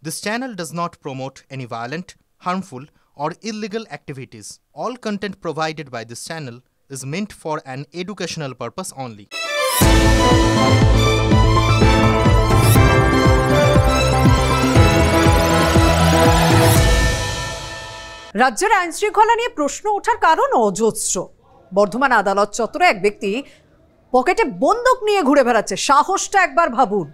This channel does not promote any violent, harmful, or illegal activities. All content provided by this channel is meant for an educational purpose only. রাজ্যের আইন শৃঙ্খলা নিয়ে প্রশ্ন ওঠার কারণ অজস্র। বর্ধমান আদালত চত্বরে এক ব্যক্তি পকেটে বন্দুক নিয়ে ঘুরে বেড়াচ্ছে। সাহসটা একবার ভাবুন।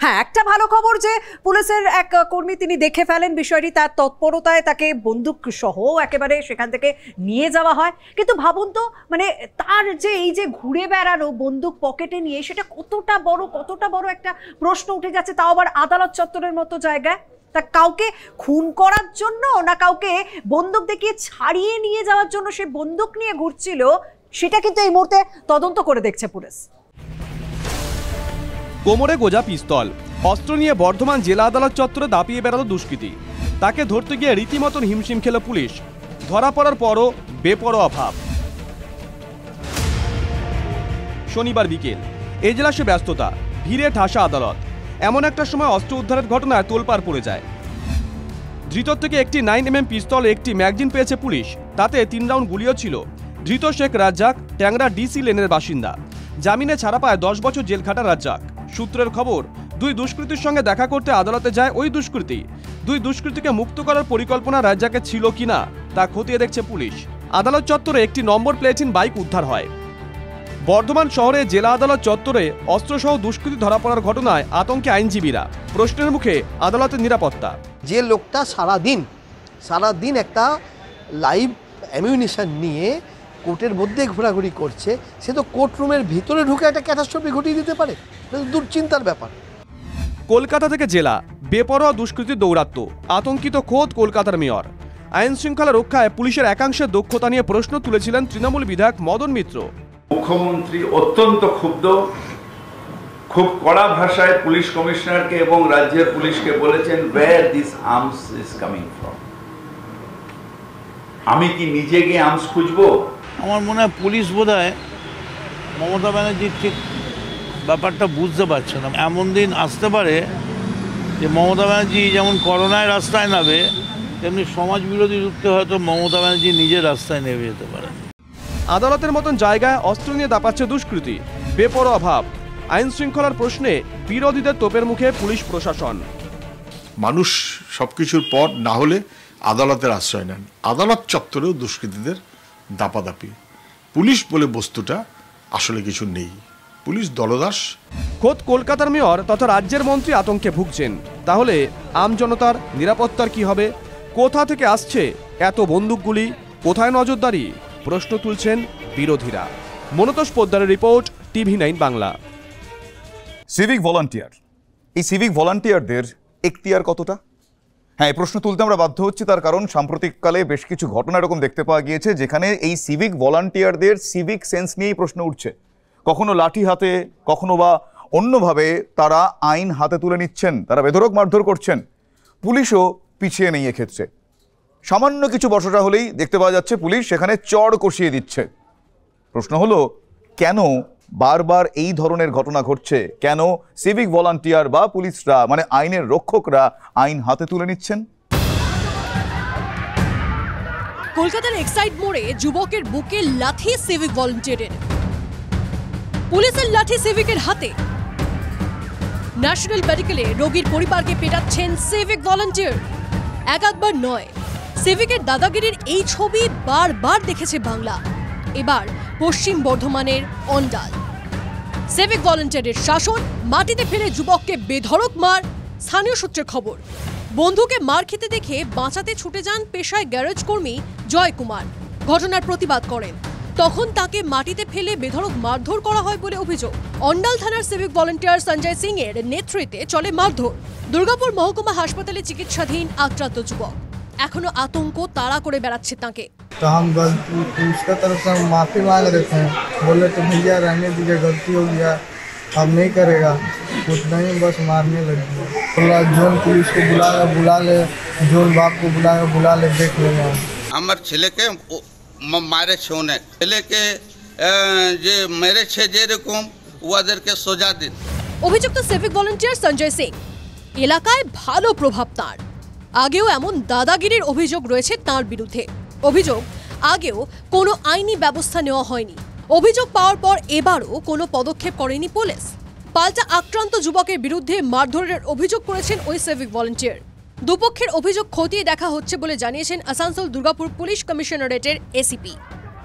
হ্যাঁ, একটা ভালো খবর যে পুলিশের এক কর্মী তিনি দেখে ফেলেন বিষয়টি, তার তৎপরতায় তাকে বন্দুক সহ একেবারে সেখান থেকে নিয়ে যাওয়া হয়। কিন্তু ভাবুন তো, মানে তার যে এই যে ঘুরে বেড়ানো বন্দুক পকেটে নিয়ে, সেটা কতটা বড় একটা প্রশ্ন উঠে যাচ্ছে, তাও আবার আদালত চত্বরের মতো জায়গায়। তা কাউকে খুন করার জন্য না কাউকে বন্দুক দেখিয়ে ছাড়িয়ে নিয়ে যাওয়ার জন্য সে বন্দুক নিয়ে ঘুরছিল, সেটা কিন্তু এই মুহূর্তে তদন্ত করে দেখছে পুলিশ। কোমরে গোজা পিস্তল, অস্ত্র নিয়ে বর্ধমান জেলা আদালত চত্বরে দাপিয়ে বেড়ালো দুষ্কৃতী। তাকে ধরতে গিয়ে রীতিমতন হিমশিম খেল পুলিশ। ধরা পড়ার পরও বেপরোয়া ভাব। শনিবার বিকেল এজলাসে ব্যস্ততা, ভিড়ে ঠাসা আদালত। এমন একটা সময় অস্ত্র উদ্ধারের ঘটনায় তোলপাড় পড়ে যায়। ধৃতর থেকে একটি 9mm পিস্তল, একটি ম্যাগজিন পেয়েছে পুলিশ। তাতে 3 রাউন্ড গুলিও ছিল। ধৃত শেখ রাজ্জাক ট্যাংরা ডিসি লেনের বাসিন্দা। জামিনে ছাড়া পায় 10 বছর জেল খাটা রাজ্জাক। সূত্রের খবর, দুই দুষ্কৃতীর সঙ্গে দেখা করতে আদালতে যায় ওই দুষ্কৃতী। দুই দুষ্কৃতীকে মুক্ত করার পরিকল্পনা রাজ্জাকের ছিল কিনা তা খতিয়ে দেখছে পুলিশ। আদালত চত্বরে একটি নম্বর প্লেটহীন বাইক উদ্ধার হয়। বর্ধমান শহরে জেলা আদালত চত্বরে অস্ত্রসহ দুষ্কৃতী ধরা পড়ার ঘটনায় আতঙ্কে আইনজীবীরা। প্রশ্নের মুখে আদালতের নিরাপত্তা। যে লোকটা সারাদিন একটা লাইভ অ্যামিউনিশন নিয়ে কোর্টের মধ্যে ঘোরাঘুরি করছে, সে তো কোর্টরুমের ভিতরে ঢুকে একটা ক্যাটাস্ট্রফি ঘটিয়ে দিতে পারে। দুশ্চিন্তার ব্যাপার। কলকাতা থেকে জেলা বেপরোয়া দুষ্কৃতীর দৌরাত্ম্য, আতঙ্কিত খোদ কলকাতার মেয়র। আইন শৃঙ্খলা রক্ষায় পুলিশের একাংশের দক্ষতা নিয়ে প্রশ্ন তুলেছিলেন তৃণমূল বিধায়ক মদন মিত্র। মুখ্যমন্ত্রী অত্যন্ত ক্ষুব্ধ, খুব কড়া ভাষায় পুলিশ কমিশনারকে এবং রাজ্যের পুলিশকে বলেছেন, where this arms is coming from? আমি কি নিজে গিয়ে আর্মস খুঁজবো? আমার মনে হয় পুলিশ বোধহয় মমতা ব্যানার্জির ঠিক ব্যাপারটা বুঝতে পারছে না। এমন দিন আসতে পারে যে মমতা ব্যানার্জি যেমন করোনায় রাস্তায় নামে, তেমনি সমাজ বিরোধী রূপে হয়তো মমতা ব্যানার্জি নিজের রাস্তায় নেমে যেতে পারে। আদালতের মতন জায়গায় অস্ত্র নিয়ে দাপাচ্ছে দুষ্কৃতী, বেপরোয়া ভাব। আইন শৃঙ্খলার প্রশ্নে বিরোধীদের তোপের মুখে পুলিশ প্রশাসন। মানুষ সবকিছুর পর না হলে আদালতের আশ্রয় নেন। আদালত চত্বরেও দুষ্কৃতীদের দাপাদাপি। পুলিশ বলে বস্তুটা আসলে কিছু নেই, পুলিশ দলদাস। খোদ কলকাতার মেয়র তথা রাজ্যের মন্ত্রী আতঙ্কে ভুগছেন। তাহলে আমজনতার নিরাপত্তার কি হবে? কোথা থেকে আসছে এত বন্দুকগুলি? কোথায় নজরদারি? প্রশ্ন তুলছেন বিরোধীরা। মনতোষ পোদ্দারের report, TV9 Bangla. Civic volunteer, এই সিভিক ভলান্টিয়ারদের এখতিয়ার কতটা? হ্যাঁ, এই প্রশ্ন তুলতে আমরা বাধ্য হচ্ছি, তার কারণ সাম্প্রতিককালে বেশ কিছু ঘটনা এরকম দেখতে পাওয়া গিয়েছে যেখানে এই সিভিক ভলান্টিয়ারদের সিভিক সেন্স নিয়েই প্রশ্ন উঠছে। কখনো লাঠি হাতে, কখনো বা অন্যভাবে তারা আইন হাতে তুলে নিচ্ছেন, তারা বেধড়ক মারধর করছেন। পুলিশও পিছিয়ে নেই এক্ষেত্রে। সামান্য কিছু বচসা হলেই দেখতে পাওয়া যাচ্ছে পুলিশ সেখানে চড় কষিয়ে দিচ্ছে। প্রশ্ন হলো, কেন বারবার এই ধরনের ঘটনা ঘটছে? কেন সিভিক ভলান্টিয়ার বা পুলিশরা, মানে আইনের রক্ষকরা, আইন হাতে তুলে নিচ্ছেন? কলকাতার এক্সাইড মোড়ে যুবকের বুকে লাঠি সিভিক ভলান্টিয়ারের। পুলিশের লাঠি সিভিকের হাতে। ন্যাশনাল মেডিকেলে রোগীর পরিবারকে পেটাচ্ছেন সিভিক ভলান্টিয়ার। একবার নয়, সিভিকের দাদাগিরির এই ছবি বারবার দেখেছে বাংলা। এবার পশ্চিম বর্ধমানের অন্ডাল। সিভিক ভলান্টিয়ারের শাসন, মাটিতে ফেলে যুবককে বেধড়ক মার। স্থানীয় সূত্রে খবর, বন্ধুকে মার খেতে দেখে বাঁচাতে ছুটে যান পেশায় গ্যারেজ কর্মী জয় কুমার। ঘটনার প্রতিবাদ করেন, তখন তাকে মাটিতে ফেলে বেধড়ক মারধর করা হয় বলে অভিযোগ। অন্ডাল থানার সিভিক ভলান্টিয়ার সঞ্জয় সিং এর নেতৃত্বে চলে মারধর। দুর্গাপুর মহকুমা হাসপাতালে চিকিৎসাধীন আক্রান্ত যুবক। এখনো আতঙ্ক তাড়া করে বেড়াচ্ছে তাকে। तो हम उसका तरफ से माफ़ी मांग रहे थे, बोले तो भैया रहने दीजिए, गलती हो गया, अब नहीं करेगा। कुछ नहीं, बस मारने लगी। बोला जोन पुलिस को बुला ले, जोन बाप को बुला ले, देख लेंगे। আমার ছেলেকে মারেছে অনেক, ছেলেকে যে মেরেছে যেরকম ওদেরকে সোজা দিন। অভিযুক্ত সিভিক ভলান্টিয়ার সঞ্জয় সিং এলাকায় ভালো প্রভাব তার। আগেও এমন দাদাগিরির অভিযোগ রয়েছে তার বিরুদ্ধে। অভিযোগ আগেও কোনো আইনি ব্যবস্থা নেওয়া হয়নি। অভিযোগ পাওয়ার পর এবারও কোনো পদক্ষেপ করেনি পুলিশ। পাল্টা আক্রান্ত যুবকের বিরুদ্ধে মারধরের অভিযোগ করেছেন ওই সিভিক ভলান্টিয়ার। দুপক্ষের অভিযোগ খতিয়ে দেখা হচ্ছে বলে জানিয়েছেন আসানসোল দুর্গাপুর পুলিশ কমিশনারেটের এসিপি।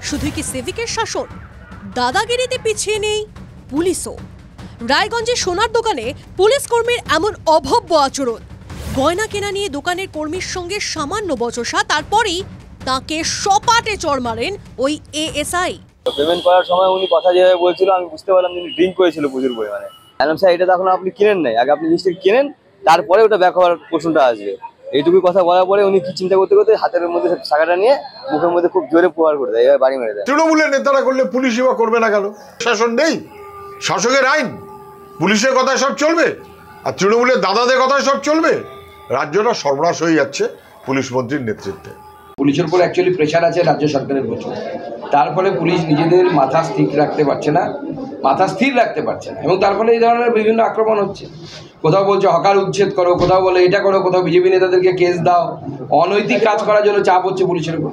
শুধুই কি সিভিকের শাসন, দাদাগিরিতে পিছিয়ে নেই পুলিশও? রায়গঞ্জে সোনার দোকানে পুলিশ কর্মীর এমন অভব্য আচরণ, গয়না কেনা নিয়ে দোকানের কর্মীর সঙ্গে সামান্য বচসা, তারপরেই তাকে সপাটে চড় মারেন ওই এএসআই। পেমেন্ট করার সময় উনি কথা যেভাবে বলছিল আমি বুঝতে পারলাম তিনি ড্রিঙ্ক করেছিল প্রচুর পরিমাণে। বললাম স্যার এটা তো এখন আপনি কিনেন নাই, আগে আপনি জিনিসটা কিনেন তারপরে ওটা ব্যাক হওয়ার প্রশ্নটা আসবে। এইটুকুই কথা বলার পরে উনি কি চিন্তা করতে করতে হাতের মধ্যে টাকাটা নিয়ে মুখের মধ্যে খুব জোরে প্রহার করে দেয়, এবার বাড়ি মেরে দেয়। তৃণমূলের নেতারা করলে পুলিশ সেবা করবে না কেন? শাসন নেই, শাসকের আইন, পুলিশের কথায় সব চলবে আর তৃণমূলের দাদাদের কথায় সব চলবে। রাজ্যটা সর্বনাশ হয়ে যাচ্ছে পুলিশ মন্ত্রীর নেতৃত্বে। পুলিশের উপর অ্যাকচুয়ালি প্রেশার আছে রাজ্য সরকারের প্রচুর, তার ফলে পুলিশ নিজেদের মাথা স্থির রাখতে পারছে না এবং তার ফলে এই ধরনের বিভিন্ন আক্রমণ হচ্ছে। কোথাও বলছে হকার উচ্ছেদ করো, কোথাও বলে এটা করো, কোথাও বিজেপি নেতাদেরকে কেস দাও, অনৈতিক কাজ করার জন্য চাপ হচ্ছে পুলিশের উপর।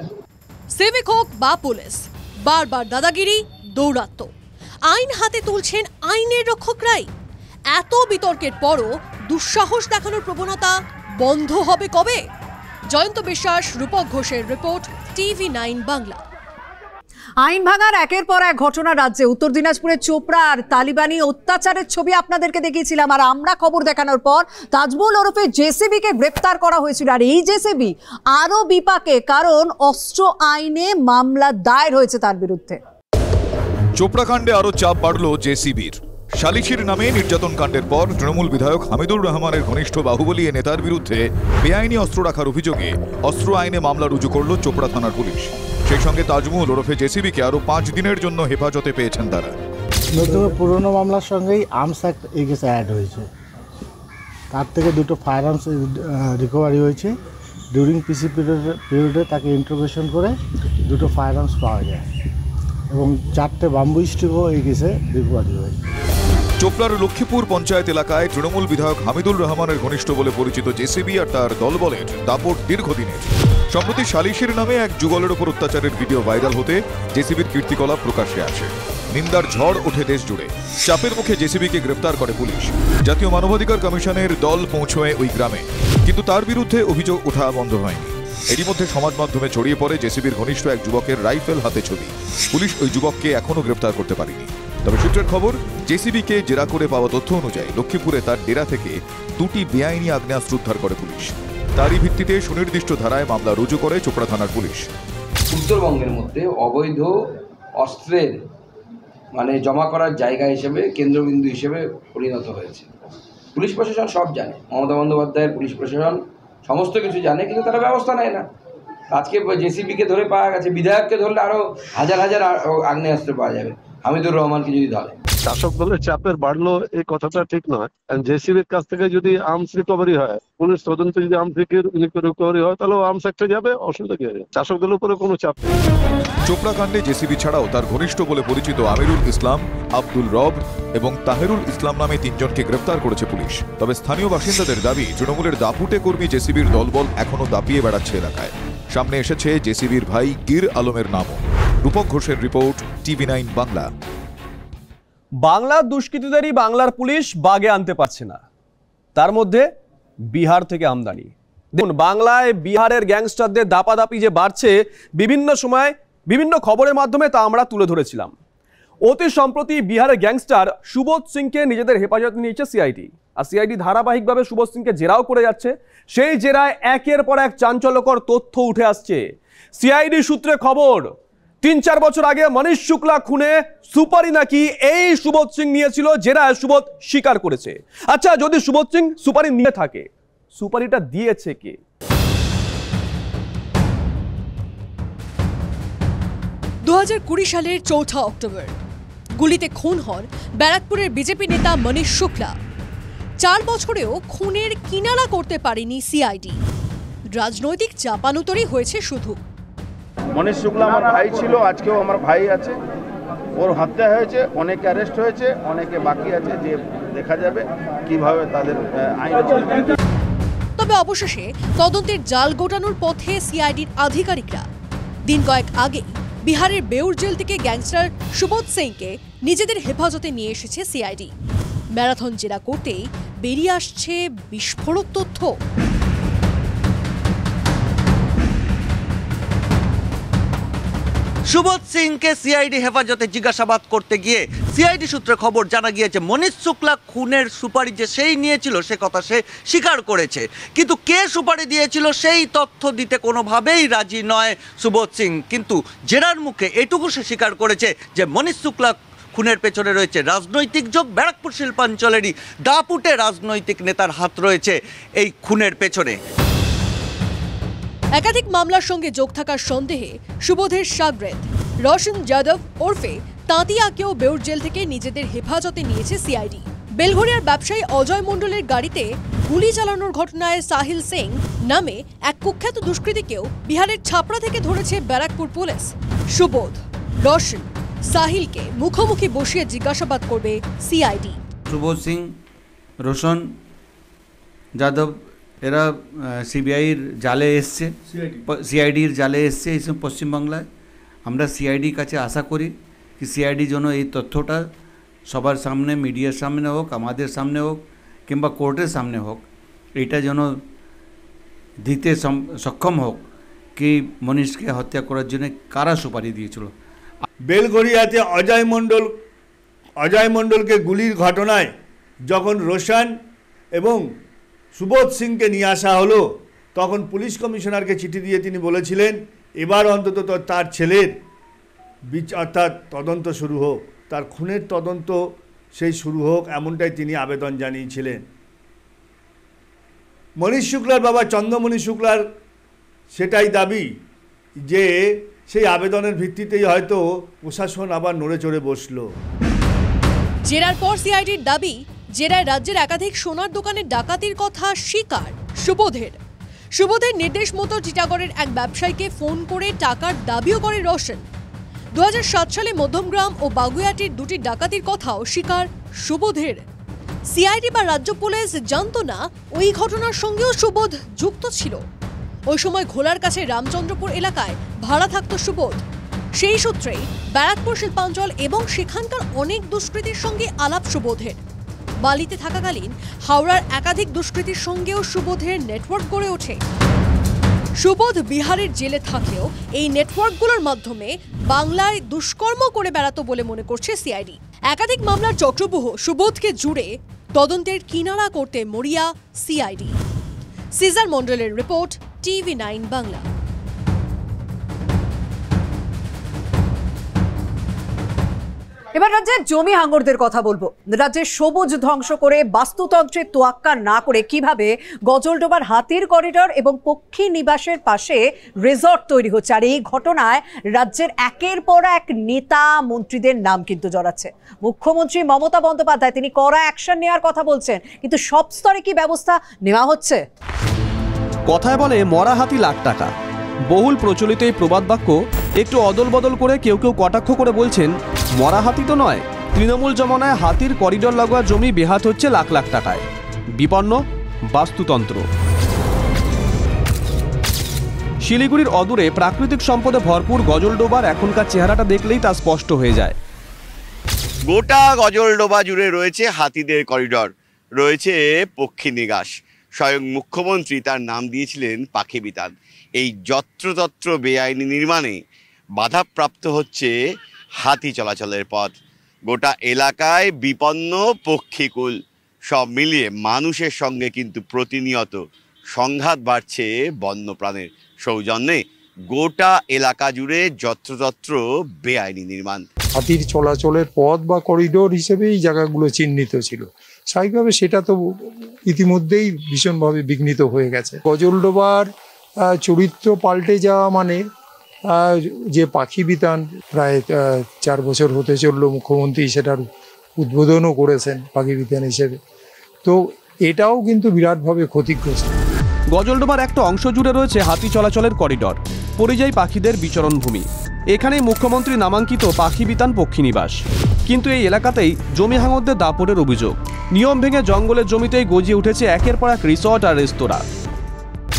সিভিক হোক বা পুলিশ, বারবার দাদাগিরি, দৌরাত্ম্য, আইন হাতে তুলছেন আইনের রক্ষকরাই। এত বিতর্কের পরও দুঃসাহস দেখানোর প্রবণতা বন্ধ হবে কবে? জয়ন্ত বিশ্বাস, রূপক ঘোষের রিপোর্ট, TV9 বাংলা। আইন ভাঙার একের পর এক ঘটনা রাজ্যে। উত্তর দিনাজপুরের চোপড়া আর তালিবানি অত্যাচারের ছবি আপনাদেরকে দেখিয়েছিলাম, আর আমরা খবর দেখানোর পর তাজমুল ওরফে জেসিবিকে গ্রেপ্তার করা হয়েছিল। আর এই জেসিবি আরও বিপাকে, কারণ অস্ত্র আইনে মামলা দায়ের হয়েছে তার বিরুদ্ধে। চোপড়া কাণ্ডে আরও চাপ বাড়ল জেসিবির। শালিশির নামে নির্যাতন কাণ্ডের পর তৃণমূল বিধায়ক হামিদুর রহমানের ঘনিষ্ঠ বাহুবলী এ নেতার বিরুদ্ধে বেআইনি অস্ত্র রাখার অভিযোগে অস্ত্র আইনে মামলা রুজু করল চোপড়া থানার পুলিশ। সেই সঙ্গে তাজমুল ওরফে জেসিবিকে আরও 5 দিনের জন্য হেফাজতে পেয়েছেন তারা। নতুন পুরনো মামলার সঙ্গেই আর্মস অ্যাক্ট এই কেসে অ্যাড হয়েছে। তার থেকে 2টো ফায়ার আর্মস রিকভারি হয়েছে। ডিউরিং পিসি পিরিয়ডে তাকে ইন্ট্রোগেশন করে 2টো ফায়ার আর্মস পাওয়া যায় এবং 4টে বাম্বু স্টিকও এই কেসে রিকভারি হয়েছে। চোপড়ার লক্ষ্মীপুর পঞ্চায়েত এলাকায় তৃণমূল বিধায়ক হামিদুর রহমানের ঘনিষ্ঠ বলে পরিচিত জেসিবি আর তার দলবলের দাপট দীর্ঘদিনের। সম্প্রতি শালিশির নামে এক যুগলের উপর অত্যাচারের ভিডিও ভাইরাল হতে জেসিবির কীর্তিকলাপ প্রকাশ্যে আসে। নিন্দার ঝড় ওঠে দেশ জুড়ে। চাপের মুখে জেসিবিকে গ্রেপ্তার করে পুলিশ। জাতীয় মানবাধিকার কমিশনের দল পৌঁছয় ওই গ্রামে, কিন্তু তার বিরুদ্ধে অভিযোগ ওঠা বন্ধ হয়নি। এরই মধ্যে সমাজ মাধ্যমে ছড়িয়ে পড়ে জেসিবির ঘনিষ্ঠ এক যুবকের রাইফেল হাতে ছবি। পুলিশ ওই যুবককে এখনও গ্রেপ্তার করতে পারেনি। তবে সূত্রের খবর, জেসিবিকে জেরা করে পাওয়া তথ্য অনুযায়ী লক্ষ্মীপুরে তার ডেরা থেকে 2টি বেআইনি আগ্নেয়াস্ত্র উদ্ধার করে পুলিশ। তারই ভিত্তিতে সুনির্দিষ্ট ধারায় মামলা রুজু করে চোপড়া থানার পুলিশ। উত্তরবঙ্গের মধ্যে অবৈধ অস্ত্রের জমা করার জায়গা হিসেবে, কেন্দ্রবিন্দু হিসেবে পরিণত হয়েছে। পুলিশ প্রশাসন সব জানে, মমতা বন্দ্যোপাধ্যায়ের পুলিশ প্রশাসন সমস্ত কিছু জানে, কিন্তু তারা ব্যবস্থা নেয় না। আজকে জেসিবিকে ধরে পাওয়া গেছে, বিধায়ককে ধরলে আরও হাজার হাজার আগ্নেয়াস্ত্র পাওয়া যাবে হামিদুর রহমানকে যদি ধরে। শাসক দলের চাপের বাড়লো এই কথাটা ঠিক নয়। জেসিবির কাছ থেকে যদি আর্মস রিকভারি হয়, পুলিশ তদন্ত যদি আর্মস রিকভারি হয়, তাহলে আর্মস একটা যাবে, অসুবিধা কি হবে? শাসক দলের উপরে কোনো চাপ নেই। চোপড়া কাণ্ডে জেসিবি ছাড়াও তার ঘনিষ্ঠ বলে পরিচিত আমিরুল ইসলাম, আব্দুল রব এবং তাহেরুল ইসলাম নামে 3 জনকে গ্রেপ্তার করেছে পুলিশ। তবে স্থানীয় বাসিন্দাদের দাবি, তৃণমূলের দাপুটে কর্মী জেসিবির দলবল এখনও দাপিয়ে বেড়াচ্ছে এলাকায়। সামনে এসেছে জেসিবির ভাই গির আলমের নামও। রূপক ঘোষের রিপোর্ট, TV9 বাংলা। বাংলার দুষ্কৃতীদেরই বাংলার পুলিশ বাগে আনতে পারছে না, তার মধ্যে বিহার থেকে আমদানি। দেখুন, বাংলায় বিহারের গ্যাংস্টারদের দাপাদাপি যে বাড়ছে, বিভিন্ন সময় বিভিন্ন খবরের মাধ্যমে তা আমরা তুলে ধরেছিলাম। অতি সম্প্রতি বিহারের গ্যাংস্টার সুবোধ সিংকে নিজেদের হেফাজতে নিয়েছে সিআইডি, আর সিআইডি ধারাবাহিকভাবে সুবোধ সিংকে জেরাও করে যাচ্ছে। সেই জেরায় একের পর এক চাঞ্চল্যকর তথ্য উঠে আসছে। সিআইডি সূত্রে খবর, 3-4 বছর আগে মনীষ শুক্লা খুনে সুপারি নাকি এই সুবোধ সিং নিয়েছিল, জেরায় সুবোধ স্বীকার করেছে। আচ্ছা, যদি সুবোধ সিং সুপারি নিয়ে থাকে, সুপারিটা দিয়েছে কে? দু 2020 সালের 4 অক্টোবর গুলিতে খুন হন ব্যারাকপুরের বিজেপি নেতা মনীষ শুক্লা। 4 বছরেও খুনের কিনারা করতে পারেনি সিআইডি। রাজনৈতিক চাপানুতরি হয়েছে শুধু। মনীষ শুক্লা আমার ভাই ছিল, আজকেও আমার ভাই আছে। ওর হত্যা হয়েছে, অনেকে অ্যারেস্ট হয়েছে, অনেকে বাকি আছে যে দেখা যাবে কিভাবে তাদের আইন। তবে অবশেষে তদন্তের জাল গোটানোর পথে সিআইডির আধিকারিকরা। দিন কয়েক আগে বিহারের বেউর জেল থেকে গ্যাংস্টার সুবোধ সিংকে নিজেদের হেফাজতে নিয়ে এসেছে সিআইডি। ম্যারাথন জেরা করতেই বেরিয়ে আসছে বিস্ফোরক তথ্য। সুবোধ সিংকে সিআইডি হেফাজতে জিজ্ঞাসাবাদ করতে গিয়ে সিআইডি সূত্রে খবর জানা গিয়েছে মনীষ শুক্লা খুনের সুপারি যে সেই নিয়েছিল সে কথা সে স্বীকার করেছে, কিন্তু কে সুপারি দিয়েছিল সেই তথ্য দিতে কোনোভাবেই রাজি নয় সুবোধ সিং। কিন্তু জেরার মুখে এটুকু সে স্বীকার করেছে যে মনীষ শুক্লা খুনের পেছনে রয়েছে রাজনৈতিক যোগ। ব্যারাকপুর শিল্পাঞ্চলেরই দাপুটে রাজনৈতিক নেতার হাত রয়েছে এই খুনের পেছনে। একাধিক মামলার সঙ্গে যোগ থাকার সন্দেহে সুবোধের শাগরেদ রোশন যাদব ওরফে তাঁতিয়াকেও বেউর জেল থেকে নিজেদের হেফাজতে নিয়েছে সিআইডি। বেলঘরিয়ার ব্যবসায়ী অজয় মণ্ডলের গাড়িতে গুলি চালানোর ঘটনায় সাহিল সিং নামে এক কুখ্যাত দুষ্কৃতীকেও বিহারের ছাপড়া থেকে ধরেছে ব্যারাকপুর পুলিশ। সুবোধ, রোশন, সাহিলকে মুখোমুখি বসিয়ে জিজ্ঞাসাবাদ করবে সিআইডি। সুবোধ সিং, রোশন যাদব এরা সিবিআইর জালে এসছে, সিআইডির জালে এসছে এই পশ্চিমবাংলায়। আমরা সিআইডির কাছে আশা করি কি সিআইডি যেন এই তথ্যটা সবার সামনে, মিডিয়ার সামনে হোক, আমাদের সামনে হোক কিংবা কোর্টের সামনে হোক, এটা যেন দিতে সক্ষম হোক কি মনীষকে হত্যা করার জন্য কারা সুপারি দিয়েছিল। বেলঘরিয়াতে অজয় মণ্ডলকে গুলির ঘটনায় যখন রোশন এবং সুবোধ সিংকে নিয়ে আসা হলো তখন পুলিশ কমিশনারকে চিঠি দিয়ে তিনি বলেছিলেন এবার অন্তত তার ছেলের অর্থাৎ তদন্ত শুরু হোক, তার খুনের তদন্ত সেই শুরু হোক, এমনটাই তিনি আবেদন জানিয়েছিলেন। মনীষ শুক্লার বাবা চন্দ্রমণি শুক্লার সেটাই দাবি যে সেই আবেদনের ভিত্তিতেই হয়তো প্রশাসন আবার নড়ে চড়ে বসলো। জেরার পর সিআইডির দাবি, জেরায় রাজ্যের একাধিক সোনার দোকানের ডাকাতির কথা স্বীকার সুবোধের। সুবোধের নির্দেশ মতো টিটাগড়ের এক ব্যবসায়ীকে ফোন করে টাকার দাবিও করে রোশন। 2007 সালে মধ্যমগ্রাম ও বাগুইয়াটির দুটি ডাকাতির কথাও স্বীকার সুবোধের। সিআইডি বা রাজ্য পুলিশ জানতো না ওই ঘটনার সঙ্গেও সুবোধ যুক্ত ছিল। ওই সময় ঘোলার কাছে রামচন্দ্রপুর এলাকায় ভাড়া থাকত সুবোধ। সেই সূত্রেই ব্যারাকপুর শিল্পাঞ্চল এবং সেখানকার অনেক দুষ্কৃতীর সঙ্গে আলাপ সুবোধের। বালিতে থাকাকালীন হাওড়ার একাধিক দুষ্কৃতীর সঙ্গেও সুবোধের নেটওয়ার্ক গড়ে ওঠে। সুবোধ বিহারের জেলে থাকলেও এই নেটওয়ার্কগুলোর মাধ্যমে বাংলায় দুষ্কর্ম করে বেড়াতো বলে মনে করছে সিআইডি। একাধিক মামলার চক্রব্যূহ সুবোধকে জুড়ে তদন্তের কিনারা করতে মরিয়া সিআইডি। সিজার মন্ডলের রিপোর্ট, TV9 বাংলা। এবার রাজ্যের জমি হাঙ্গরদের কথা বলবো। রাজ্যের সবুজ ধ্বংস করে বাস্তুতন্ত্রের তোয়াক্কা না করে কিভাবে গজলডোবার হাতির করিডর এবং পক্ষী নিবাসের পাশে রিসর্ট তৈরি হচ্ছে, আর এই ঘটনায় রাজ্যের একের পর এক নেতা মন্ত্রীদের নাম কিন্তু জড়াচ্ছে। মুখ্যমন্ত্রী মমতা বন্দ্যোপাধ্যায় তিনি কড়া অ্যাকশন নেওয়ার কথা বলছেন, কিন্তু সব স্তরে কি ব্যবস্থা নেওয়া হচ্ছে? কথায় বলে মরা হাতি লাখ টাকা। বহুল প্রচলিত এই প্রবাদ বাক্য একটু অদল বদল করে কেউ কেউ কটাক্ষ করে বলছেন মরা হাতি তো নয়, তৃণমূল জমানায় হাতির করিডর লাগোয়া জমি বেহাত হচ্ছে লাখ লাখ টাকায়। বিপন্ন বাস্তুতন্ত্র। শিলিগুড়ির অদূরে প্রাকৃতিক সম্পদে ভরপুর গজলডোবার এখনকার চেহারাটা দেখলেই তা স্পষ্ট হয়ে যায়। গোটা গজলডোবা জুড়ে রয়েছে হাতিদের করিডর, রয়েছে পক্ষী নিবাস। স্বয়ং মুখ্যমন্ত্রী তার নাম দিয়েছিলেন পাখি বিতান। এই যত্রতত্র বেআইনি নির্মাণে বাধাপ্রাপ্ত হচ্ছে হাতি চলাচলের পথ। গোটা এলাকায় বিপন্ন পক্ষীকুল। সব মিলিয়ে মানুষের সঙ্গে কিন্তু প্রতিনিয়ত সংঘাত বাড়ছে বন্যপ্রাণের সৌজন্যে। গোটা এলাকা জুড়ে যত্রতত্র বেআইনি নির্মাণ। হাতির চলাচলের পথ বা করিডোর হিসেবে এই জায়গাগুলো চিহ্নিত ছিল, স্বাভাবিকভাবে সেটা তো ইতিমধ্যেই ভীষণভাবে বিঘ্নিত হয়ে গেছে। গজলডোবার চরিত্র পাল্টে যাওয়া মানে যে পাখি বিতান প্রায় 4 বছর হতে চললো, মুখ্যমন্ত্রী সেটার উদ্বোধনও করেছেন পাখি বিতান হিসেবে, তো এটাও কিন্তু বিরাটভাবে ক্ষতিগ্রস্ত। গজলডোবার একটা অংশ জুড়ে রয়েছে হাতি চলাচলের করিডর, পরিযায়ী পাখিদের বিচরণ ভূমি। এখানেই মুখ্যমন্ত্রী নামাঙ্কিত পাখি বিতান পক্ষী নিবাস। কিন্তু এই এলাকাতেই জমি হাঙরদের দাপটের অভিযোগ। নিয়ম ভেঙে জঙ্গলের জমিতেই গজিয়ে উঠেছে একের পর এক রিসর্ট আর রেস্তোরাঁ।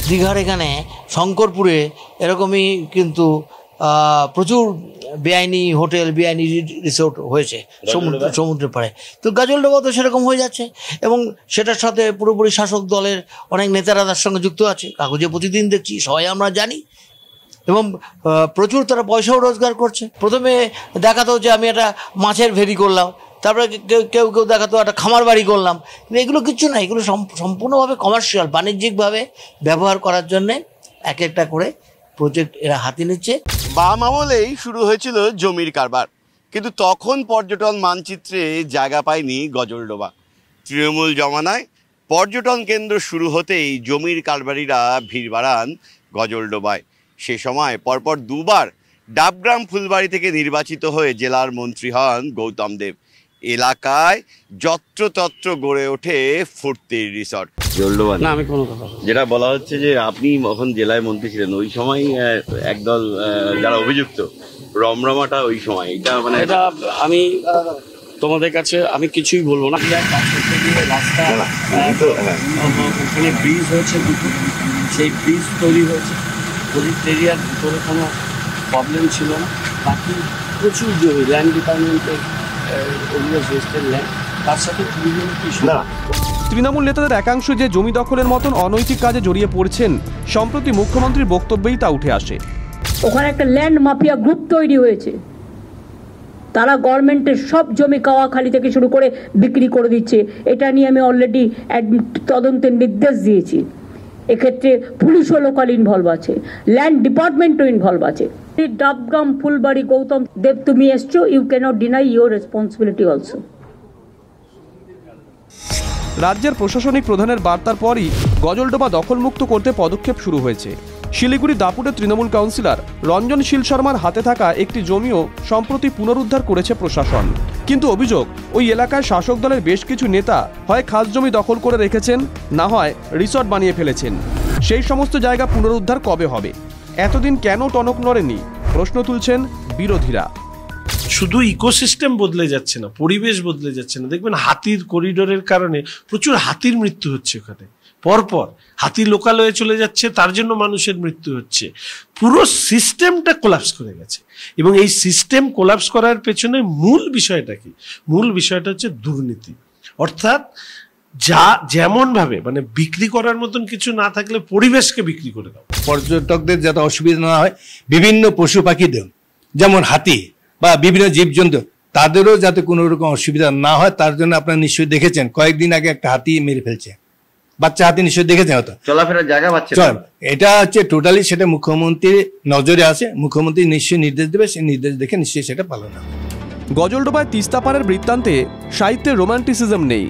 দীঘার এখানে শঙ্করপুরে এরকমই কিন্তু প্রচুর বেআইনি হোটেল, বেআইনি রিসোর্ট হয়েছে সমুদ্রের পাড়ে। তো গাজলডোবা তো সেরকম হয়ে যাচ্ছে, এবং সেটার সাথে পুরোপুরি শাসক দলের অনেক নেতারা তার সঙ্গে যুক্ত আছে। কাগজে প্রতিদিন দেখছি, সবাই আমরা জানি, এবং প্রচুর তারা পয়সাও রোজগার করছে। প্রথমে দেখাতো যে আমি একটা মাছের ভেরি করলাম, তারপরে কেউ কেউ দেখাতো একটা খামার বাড়ি করলাম, কিন্তু এগুলো কিচ্ছু না। এগুলো সম্পূর্ণভাবে কমার্শিয়াল, বাণিজ্যিকভাবে ব্যবহার করার জন্যে এক একটা করে প্রজেক্ট এরা হাতে নিচ্ছে। বাম আমলেই শুরু হয়েছিল জমির কারবার, কিন্তু তখন পর্যটন মানচিত্রে জায়গা পায়নি গজলডোবা। তৃণমূল জমানায় পর্যটন কেন্দ্র শুরু হতেই জমির কারবারিরা ভিড় বাড়ান গজলডোবায়। সে সময় পরপর দুবার ডাবগ্রাম ফুলবাড়ি থেকে নির্বাচিত হয়ে জেলার মন্ত্রী হন গৌতম দেব। এলাকায় যত্রতত্র গড়ে ওঠে ফুর্তির রিসর্ট। না, আমি কোনো কথা, যেটা বলা হচ্ছে যে আপনি যখন জেলায় মন্ত্রী ছিলেন ওই সময় একদল যারা অভিযুক্ত রমরমাটা ওই সময় এটা মানে এটা আমি তোমাদের কাছে আমি কিছুই বলবো না। রাস্তা ওখানে ব্রিজ হয়েছে দুটো, সেই ব্রিজ তৈরি হয়েছে, প্রজেক্ট এরিয়ার ভিতরে কোনো প্রবলেম ছিল না। বাকি প্রচুর জমি ল্যান্ড ডিপার্টমেন্টের ল্যান্ড, তার সাথে তৃণমূল নেতাদের একাংশ যে জমি দখলের মতন অনৈতিক কাজে জড়িয়ে পড়ছেন, সম্প্রতি মুখ্যমন্ত্রীর বক্তব্যেই তা উঠে আসে। ওখানে একটা ল্যান্ড মাফিয়া গ্রুপ তৈরি হয়েছে, তারা গভর্নমেন্টের সব জমি কাওয়াখালী থেকে শুরু করে বিক্রি করে দিচ্ছে। এটা নিয়ে আমি অলরেডি তদন্তের নির্দেশ দিয়েছি। এক্ষেত্রে পুলিশও লোকাল ইনভলভ আছে, ল্যান্ড ডিপার্টমেন্টও ইনভলভ আছে। ডাবগ্রাম ফুলবাড়ি গৌতম দেব তুমি এসছো, you cannot deny your responsibility also. রাজ্যের প্রশাসনিক প্রধানের বার্তার পরই গজলডোবা দখলমুক্ত করতে পদক্ষেপ শুরু হয়েছে। শিলিগুড়ি দাপুটে তৃণমূল কাউন্সিলর রঞ্জন শীল শর্মার হাতে থাকা একটি জমিও সম্প্রতি পুনরুদ্ধার করেছে প্রশাসন। কিন্তু অভিযোগ, ওই এলাকায় শাসক দলের বেশ কিছু নেতা হয় খাস জমি দখল করে রেখেছেন, না হয় রিসর্ট বানিয়ে ফেলেছেন। সেই সমস্ত জায়গা পুনরুদ্ধার কবে হবে? এতদিন কেন টনক নড়েনি প্রশ্ন তুলছেন বিরোধীরা। শুধু ইকোসিস্টেম বদলে যাচ্ছে না, পরিবেশ বদলে যাচ্ছে না। দেখবেন হাতির করিডোরের কারণে প্রচুর হাতির মৃত্যু হচ্ছে, ওখানে পরপর হাতি লোকালয়ে চলে যাচ্ছে, তার জন্য মানুষের মৃত্যু হচ্ছে। পুরো সিস্টেমটা কোলাপস করে গেছে, এবং এই সিস্টেম কোলাপস করার পেছনে মূল বিষয়টা কি? মূল বিষয়টা হচ্ছে দুর্নীতি। অর্থাৎ যা যেমন ভাবে মানে বিক্রি করার মতন কিছু না থাকলে পরিবেশকে বিক্রি করে দাও। পর্যটকদের যাতে অসুবিধা না হয়, বিভিন্ন পশু পাখিদের যেমন হাতি বা বিভিন্ন জীবজন্তু তাদেরও যাতে কোনো রকম অসুবিধা না হয়, তার জন্য আপনারা নিশ্চয়ই দেখেছেন কয়েকদিন আগে একটা হাতি মেরে ফেলছে, বাচ্চা হাতি, নিশ্চয়ই দেখেছেন হয়তো। চলাফেরার জায়গা পাচ্ছে না। এটা হচ্ছে টোটালি সেটা মুখ্যমন্ত্রীর নজরে আছে, মুখ্যমন্ত্রী নিশ্চয়ই নির্দেশ দেবে, সেই নির্দেশ দেখে নিশ্চয়ই সেটা পালন হবে। গজলডোবায় তিস্তাপাড়ের বৃত্তান্তে সাহিত্যের রোমান্টিসিজম নেই,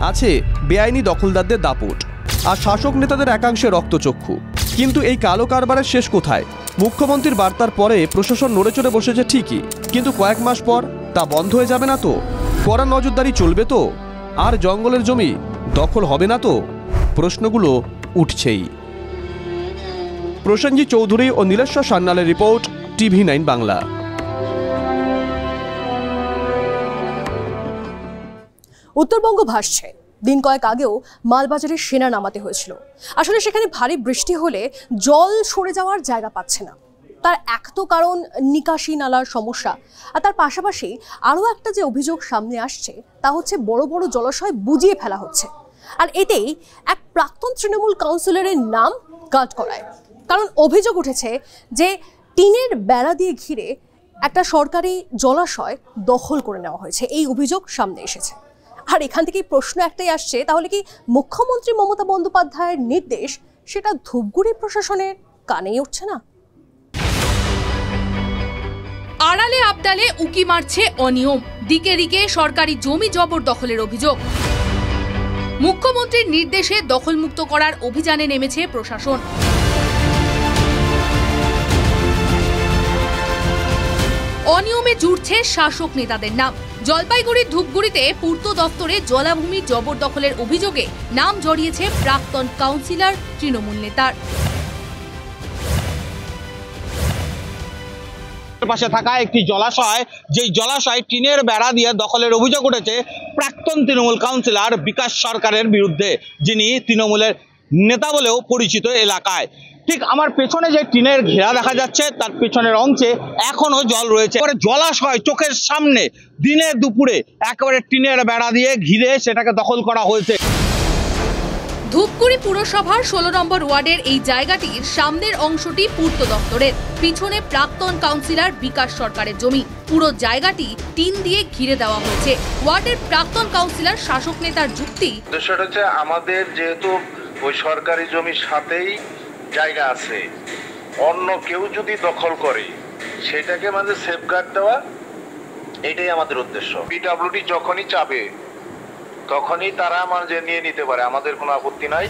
আছে বেআইনি দখলদারদের দাপট আর শাসক নেতাদের একাংশে রক্তচক্ষু। কিন্তু এই কালো কারবারের শেষ কোথায়? মুখ্যমন্ত্রীর বার্তার পরে প্রশাসন নড়ে চড়ে বসেছে ঠিকই, কিন্তু কয়েক মাস পর তা বন্ধ হয়ে যাবে না তো? কড়া নজরদারি চলবে তো? আর জঙ্গলের জমি দখল হবে না তো? প্রশ্নগুলো উঠছেই। প্রসেনজিৎ চৌধুরী ও নীলেশ্বর সান্যালের রিপোর্ট, TV9 বাংলা। উত্তরবঙ্গ ভাসছে। দিন কয়েক আগেও মালবাজারে সেনা নামাতে হয়েছিল। আসলে সেখানে ভারী বৃষ্টি হলে জল সরে যাওয়ার জায়গা পাচ্ছে না। তার এক তো কারণ নিকাশি নালার সমস্যা, আর তার পাশাপাশি আরও একটা যে অভিযোগ সামনে আসছে তা হচ্ছে বড় বড় জলাশয় বুজিয়ে ফেলা হচ্ছে। আর এতেই এক প্রাক্তন তৃণমূল কাউন্সিলরের নাম কাট করায়। কারণ অভিযোগ উঠেছে যে টিনের বেড়া দিয়ে ঘিরে একটা সরকারি জলাশয় দখল করে নেওয়া হয়েছে, এই অভিযোগ সামনে এসেছে। আর এখান থেকেই প্রশ্ন একটাই আসছে, তাহলে কি মুখ্যমন্ত্রী মমতা বন্দ্যোপাধ্যায়ের নির্দেশ সেটা ধূপগুড়ি প্রশাসনের কানেই উঠছে না? আড়ালে আবডালে উকি মারছে অনিয়ম, দিকে দিকে সরকারি জমি জবরদখলের অভিযোগ। মুখ্যমন্ত্রীর নির্দেশে দখলমুক্ত করার অভিযানে নেমেছে প্রশাসন। অনিয়মে জুড়ছে শাসক নেতাদের নাম। জলপাইগুড়ির ধূপগুড়িতে পূর্ত দপ্তরে জলাভূমি জবরদখলের অভিযোগে নাম জড়িয়েছে প্রাক্তন কাউন্সিলর তৃণমূল নেতার। পাশে থাকা একটি জলাশয়, যেই জলাশয় টিনের বেড়া দিয়ে দখলের অভিযোগ উঠেছে, প্রাক্তন তৃণমূল কাউন্সিলর বিকাশ সরকারের বিরুদ্ধে, যিনি তৃণমূলের নেতা বলেও পরিচিত এলাকায়। ঠিক আমার পেছনে যে টিনের ঘেরা দেখা যাচ্ছে তার পেছনের অংশে এখনো জল রয়েছে। জলাশয় চোখের সামনে দিনে দুপুরে একেবারে টিনের বেড়া দিয়ে ঘিরে সেটাকে দখল করা হয়েছে। ধূপগুড়ি পুরসভার 16 নম্বর ওয়ার্ডের এই জায়গাটির সামনের অংশটি পূর্ত দপ্তরের, পিছনে প্রাক্তন কাউন্সিলর বিকাশ সরকারের জমি। পুরো জায়গাটি টিন দিয়ে ঘিরে দেওয়া হয়েছে। ওয়ার্ডের প্রাক্তন কাউন্সিলর শাসক নেতার যুক্তি, উদ্দেশ্যটা হচ্ছে আমাদের যেহেতু ওই সরকারি জমির সাথেই জায়গা আছে, অন্য কেউ যদি দখল করে সেটাকে মানে সেফগার্ড দেওয়া, এটাই আমাদের উদ্দেশ্য। পিডব্লিউডি যখনই চাবে তখনই তারা মানে নিয়ে নিতে পারে, আমাদের কোনো আপত্তি নাই।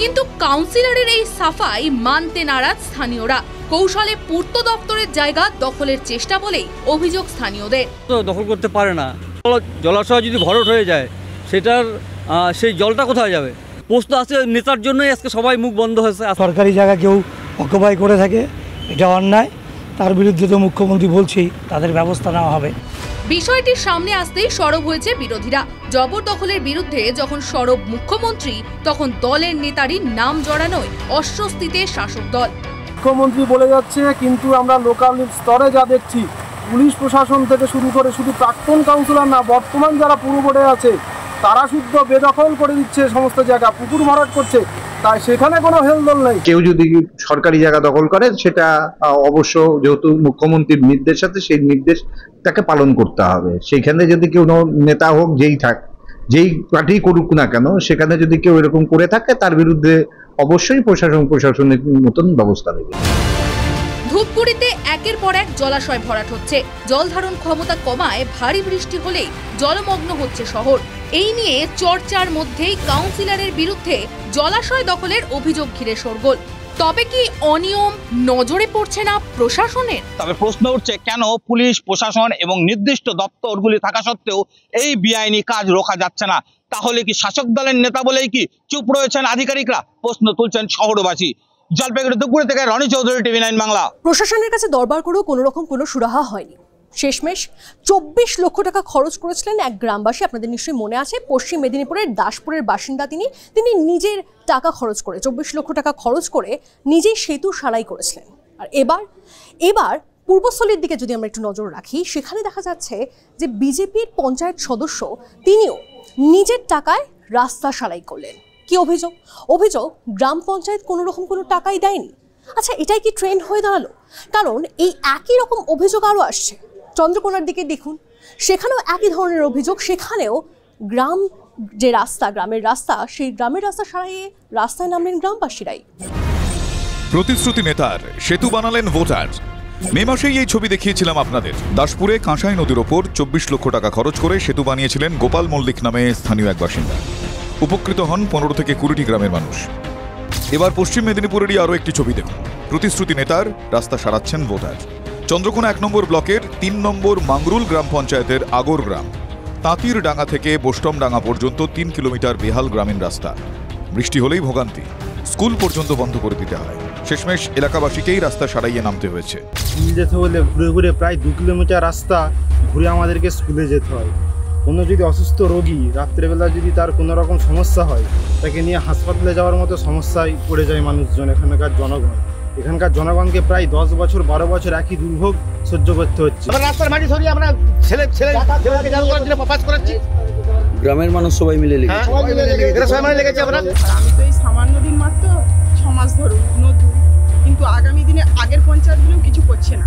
কিন্তু কাউন্সিলরের এই সাফাই মানতে নারাজ স্থানীয়রা। কৌশলে পূর্ত দপ্তরের জায়গা দখলের চেষ্টা বলেই অভিযোগ স্থানীয়দের। তো দখল করতে পারে না, জলাশয় যদি ভরাট হয়ে যায় সেটার সেই জলটা কোথায় যাবে? প্রশ্ন আছে নেতার জন্যই আজকে সবাই মুখ বন্ধ হয়েছে। সরকারি জায়গা কেউ অকুপাই করে থাকে, এটা অন্যায়। তার বিরুদ্ধে তো মুখ্যমন্ত্রী বলছেই তাদের ব্যবস্থা নেওয়া হবে। বিষয়টির সামনে আসতেই সরব হয়েছে বিরোধীরা। জবরদখলের বিরুদ্ধে যখন সরব মুখ্যমন্ত্রী, তখন দলের নেতারই নাম জড়ানোয় অস্বস্তিতে শাসক দল। মুখ্যমন্ত্রী বলে যাচ্ছে, কিন্তু আমরা লোকাল স্তরে যা দেখছি, পুলিশ প্রশাসন থেকে শুরু করে শুধু প্রাক্তন কাউন্সিলর না, বর্তমান যারা পুরো বোর্ডে আছে তারা শুদ্ধ বেদখল করে দিচ্ছে সমস্ত জায়গা, পুকুর ভরাট করছে, তাই সেখানে কোনো হেলদোল নেই। কেউ যদি সরকারি জায়গা দখল করে সেটা অবশ্য যেহেতু মুখ্যমন্ত্রীর নির্দেশ আছে, সেই নির্দেশ তাকে পালন করতে হবে। সেখানে যদি কেউ নেতা হোক, যেই পার্টি করুক না কেন, সেখানে যদি কেউ এরকম করে থাকে তার বিরুদ্ধে অবশ্যই প্রশাসনের মতন ব্যবস্থা নেবে। ধূপগুড়িতে একের পর এক জলাশয় ভরাট হচ্ছে। জল ধারণ ক্ষমতা কমায় ভারী বৃষ্টি হলেই জলমগ্ন হচ্ছে শহর। এই নিয়ে চর্চার মধ্যেই কাউন্সিলরের বিরুদ্ধে জলাশয় দখলের অভিযোগ ঘিরে শোরগোল। তবে কি অনিয়ম নজরে পড়ছে না প্রশাসনের? তবে প্রশ্ন উঠছে, কেন পুলিশ প্রশাসন এবং নির্দিষ্ট দপ্তরগুলি থাকা সত্ত্বেও এই বেআইনি কাজ রোখা যাচ্ছে না? তাহলে কি শাসক দলের নেতা বলেই কি চুপ রয়েছেন আধিকারিকরা? প্রশ্ন তুলছেন শহরবাসী। জলপাইগুড়ি ধূপগুড়ি থেকে রনি চৌধুরী, টিভি 9 বাংলা। প্রশাসনের কাছে দরবার করেও কোনো রকম কোনো সুরাহা হয়নি। শেষমেশ 24 লক্ষ টাকা খরচ করেছিলেন এক গ্রামবাসী। আপনাদের নিশ্চয়ই মনে আছে, পশ্চিম মেদিনীপুরের দাসপুরের বাসিন্দা তিনি নিজের টাকা খরচ করে 24 লক্ষ টাকা খরচ করে নিজেই সেতু সারাই করেছিলেন। আর এবার পূর্বস্থলীর দিকে যদি আমরা একটু নজর রাখি, সেখানে দেখা যাচ্ছে যে বিজেপির পঞ্চায়েত সদস্য তিনিও নিজের টাকায় রাস্তা সারাই করলেন। কি অভিযোগ গ্রাম পঞ্চায়েত কোনো রকম কোনো টাকাই দেয়নি। আচ্ছা, এটাই কি ট্রেন্ড হয়ে দাঁড়ালো? কারণ এই একই রকম অভিযোগ আরও আসছে। চন্দ্রকোনার দিকে দেখুন, সেখানেও একই ধরনের অভিযোগ। সেখানেও গ্রামের রাস্তা সেই গ্রামের রাস্তা সারাইয়ে রাস্তায় নামলেন গ্রামবাসীরাই। প্রতিশ্রুতি নেতার সেতু বানালেন ভোটার। মে মাসেই এই ছবি দেখিয়েছিলাম আপনাদের। দাসপুরে কাঁসাই নদীর ওপর 24 লক্ষ টাকা খরচ করে সেতু বানিয়েছিলেন গোপাল মল্লিক নামে স্থানীয় এক বাসিন্দা। উপকৃত হন 15 থেকে 20টি গ্রামের মানুষ। এবার পশ্চিম মেদিনীপুরেরই আরও একটি ছবি দেখুন। প্রতিশ্রুতি নেতার রাস্তা সারাচ্ছেন ভোটার। চন্দ্রকোনা 1 নম্বর ব্লকের 3 নম্বর মাংরুল গ্রাম পঞ্চায়েতের আগর গ্রাম, তাঁতির ডাঙ্গা থেকে বোস্টম ডাঙ্গা পর্যন্ত 3 কিলোমিটার বেহাল গ্রামীণ রাস্তা। বৃষ্টি হলেই ভোগান্তি, স্কুল পর্যন্ত বন্ধ করে দিতে হয়। শেষমেশ এলাকাবাসীকেই রাস্তা সারাইয়ে নামতে হয়েছে। স্কুল যেতে হলে ঘুরে প্রায় 2 কিলোমিটার রাস্তা ঘুরে আমাদেরকে স্কুলে যেতে হয়। কোনো যদি অসুস্থ রোগী রাত্রেবেলা যদি তার কোনো রকম সমস্যা হয়, তাকে নিয়ে হাসপাতালে যাওয়ার মতো সমস্যায় পড়ে যায় মানুষজন। এখানকার জনগণকে প্রায় 10 বছর 12 বছর একই দুর্ভোগ সহ্য করতে হচ্ছে। রাস্তার মাটি ধরিয়ে আমরা গ্রামের মানুষ সবাই মিলে লেগেছে। আমি তো এই সামান্য দিন মাত্র 6 মাস ধরুন নতুন, কিন্তু আগামী দিনে আগের পঞ্চায়েতগুলো কিছু করছে না।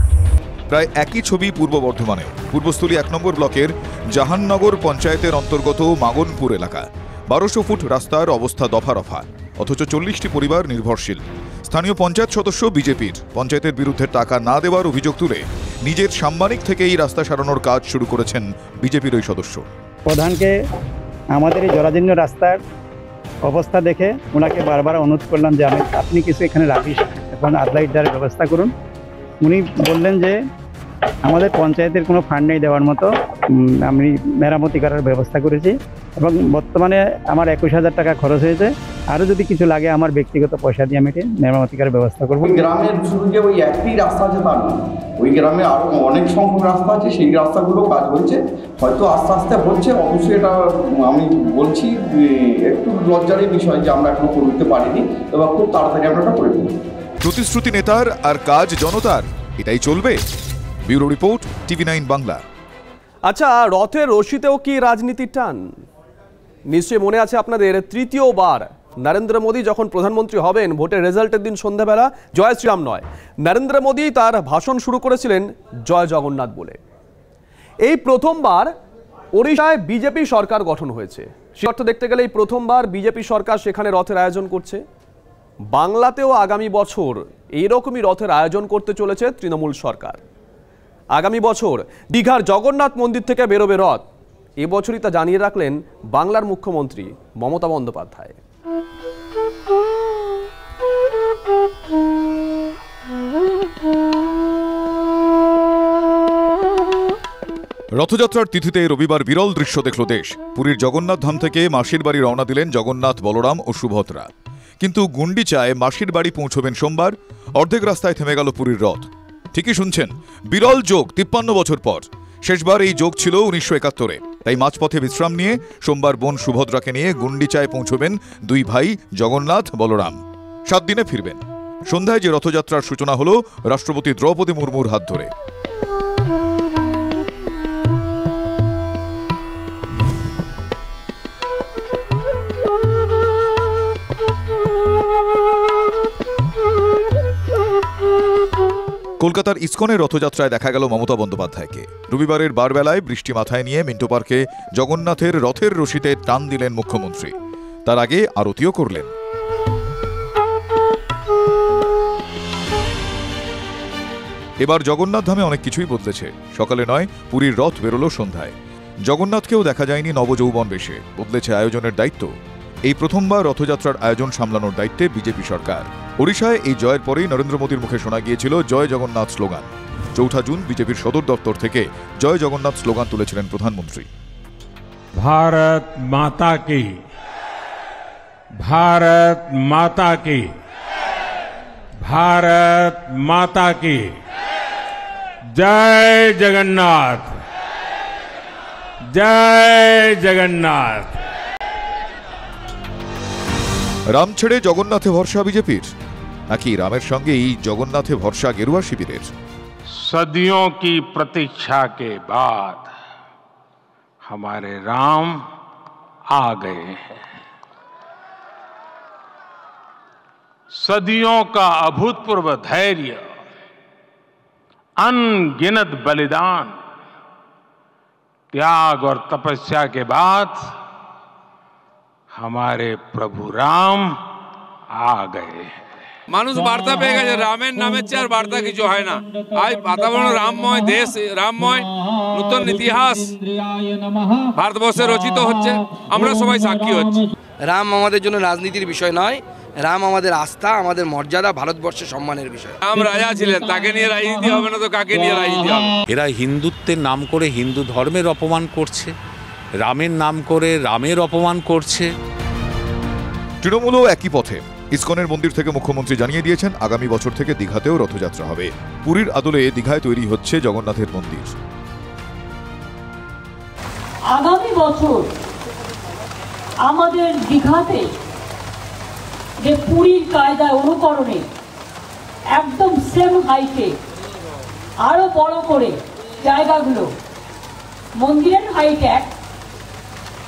প্রায় একই ছবি পূর্ব বর্ধমানে। পূর্বস্থলী 1 নম্বর ব্লকের জাহাননগর পঞ্চায়েতের অন্তর্গত মাগনপুর এলাকা। 1200 ফুট রাস্তার অবস্থা দফা, অথচ 40টি পরিবার নির্ভরশীল। স্থানীয় পঞ্চায়েত সদস্য বিজেপির পঞ্চায়েতের বিরুদ্ধে টাকা না দেওয়ার অভিযোগ তুলে নিজের সাম্মানিক থেকে এই রাস্তা সারানোর কাজ শুরু করেছেন বিজেপির ওই সদস্য। প্রধানকে আমাদের এই জরাজীর্ণ রাস্তার অবস্থা দেখে ওনাকে বারবার অনুরোধ করলাম যে আপনি কিছু এখানে রাখিস এবং আদলাইট দেওয়ার ব্যবস্থা করুন। উনি বললেন যে আমাদের পঞ্চায়েতের কোনো ফান্ড নেই দেওয়ার মতো, আমি মেরামতি করার ব্যবস্থা করেছি এবং বর্তমানে আমার 21,000 টাকা খরচ হয়েছে। আরও যদি কিছু লাগে আমার ব্যক্তিগত পয়সা দিয়ে আমি মেরামতি করার ব্যবস্থা করবো। গ্রামের শুরু যে ওই একটি রাস্তা আছে তার ওই গ্রামে আরও অনেক সংখ্যক রাস্তা আছে, সেই রাস্তাগুলো কাজ হচ্ছে, হয়তো আস্তে আস্তে হচ্ছে। অবশ্যই এটা আমি বলছি একটু লজ্জারই বিষয় যে আমরা এখনো করতে পারিনি, এবার খুব তাড়াতাড়ি আমরা এটা করে ফেলব। প্রতিশ্রুতি নেতার আর কাজ জনতার, এটাই চলবে। Bureau report, TV9 Bangla. আচ্ছা, রথের রশিতেও কি রাজনীতির টান? নিশ্চয়ই মনে আছে আপনাদের, তৃতীয়বার নরেন্দ্র মোদী যখন প্রধানমন্ত্রী হবেন, ভোটের রেজাল্টের দিন সন্ধ্যাবেলা জয় শ্রীরাম নয়, নরেন্দ্র মোদী তার ভাষণ শুরু করেছিলেন জয় জগন্নাথ বলে। এই প্রথমবার ওড়িশায় বিজেপি সরকার গঠন হয়েছে, সে অর্থ দেখতে গেলে এই প্রথমবার বিজেপি সরকার সেখানে রথের আয়োজন করছে। বাংলাতেও আগামী বছর এইরকমই রথের আয়োজন করতে চলেছে তৃণমূল সরকার। আগামী বছর দীঘার জগন্নাথ মন্দির থেকে বেরোবে রথ, এবছরই তা জানিয়ে রাখলেন বাংলার মুখ্যমন্ত্রী মমতা বন্দ্যোপাধ্যায়। রথযাত্রার তিথিতে রবিবার বিরল দৃশ্য দেখল দেশ। পুরীর জগন্নাথ ধাম থেকে মাসির বাড়ি রওনা দিলেন জগন্নাথ, বলরাম ও সুভদ্রা। কিন্তু গুন্ডিচায় মাসির বাড়ি পৌঁছবেন সোমবার। অর্ধেক রাস্তায় থেমে গেল পুরীর রথ। ঠিকই শুনছেন, বিরল যোগ 53 বছর পর। শেষবার এই যোগ ছিল 1971-এ। তাই মাঝপথে বিশ্রাম নিয়ে সোমবার বোন সুভদ্রাকে নিয়ে গুন্ডিচায় পৌঁছবেন দুই ভাই জগন্নাথ, বলরাম। 7 দিনে ফিরবেন। সন্ধ্যায় যে রথযাত্রার সূচনা হলো রাষ্ট্রপতি দ্রৌপদী মুর্মুর হাত ধরে। কলকাতার ইসকনের রথযাত্রায় দেখা গেল মমতা বন্দ্যোপাধ্যায়কে। রবিবারের বারবেলায় বৃষ্টি মাথায় নিয়ে মিন্টো পার্কে জগন্নাথের রথের রশিতে টান দিলেন মুখ্যমন্ত্রী। তার আগে আরতিও করলেন। এবার জগন্নাথ ধামে অনেক কিছুই বদলেছে। সকালে নয়, পুরীর রথ বেরোলো সন্ধ্যায়। জগন্নাথকেও দেখা যায়নি নবযৌবন বেশে। বদলেছে আয়োজনের দায়িত্ব। এই প্রথমবার রথযাত্রার আয়োজন সামলানোর দায়িত্বে বিজেপি সরকার। ওড়িশায় এই জয়ের পরেই নরেন্দ্র মোদীর মুখে শোনা গিয়েছিল জয় জগন্নাথ স্লোগান। 4 জুন বিজেপির সদর দপ্তর থেকে জয় জগন্নাথ স্লোগান তুলেছিলেন প্রধানমন্ত্রী। ভারত মাতা কি, ভারত মাতা কি, ভারত মাতা কি, জয় জগন্নাথ, জয় জগন্নাথ। রাম ছেড়ে জগন্নাথে ভরসা বিজেপির, নাকি রামের সঙ্গেই জগন্নাথে ভরসা গেরুয়া শিবিরের? सदियों की प्रतीक्षा के बाद हमारे राम आ गए हैं। सदियों का अभूतपूर्व धैर्य, अनगिनत बलिदान, त्याग और तपस्या के बाद हमारे प्रभु राम आ गए हैं। মানুষ বার্তা পেয়ে গেছে, রামের নামের চেয়ে আর বার্তা কিছু হয় না। আজ বাতাবরণ রামময়, দেশ রামময়, নতুন ইতিহাস ভারতবর্ষে রচিত হচ্ছে, আমরা সবাই সাক্ষী হচ্ছি। রাম আমাদের জন্য রাজনীতির বিষয় নয়, রাম আমাদের আস্থা, আমাদের মর্যাদা, ভারতবর্ষের সম্মানের বিষয়। রাম রাজা ছিলেন, তাকে নিয়ে রাজনীতি হবে না তো কাকে নিয়ে রাজনীতি হবে? এরা হিন্দুত্বের নাম করে হিন্দু ধর্মের অপমান করছে, রামের নাম করে রামের অপমান করছে। তৃণমূলও একই পথে। ইসকনের মন্দির থেকে মুখ্যমন্ত্রী জানিয়ে দিয়েছেন আগামী বছর থেকে দীঘাতেও রথযাত্রা হবে। পুরীর আদলে দীঘায় তৈরি হচ্ছে জগন্নাথের মন্দির। আগামী বছর আমাদের দীঘাতে যে পুরীর কায়দায় অনুকরণে একদম সেম হাইটে আরো বড় করে জায়গাগুলো, মন্দিরের হাইট এক,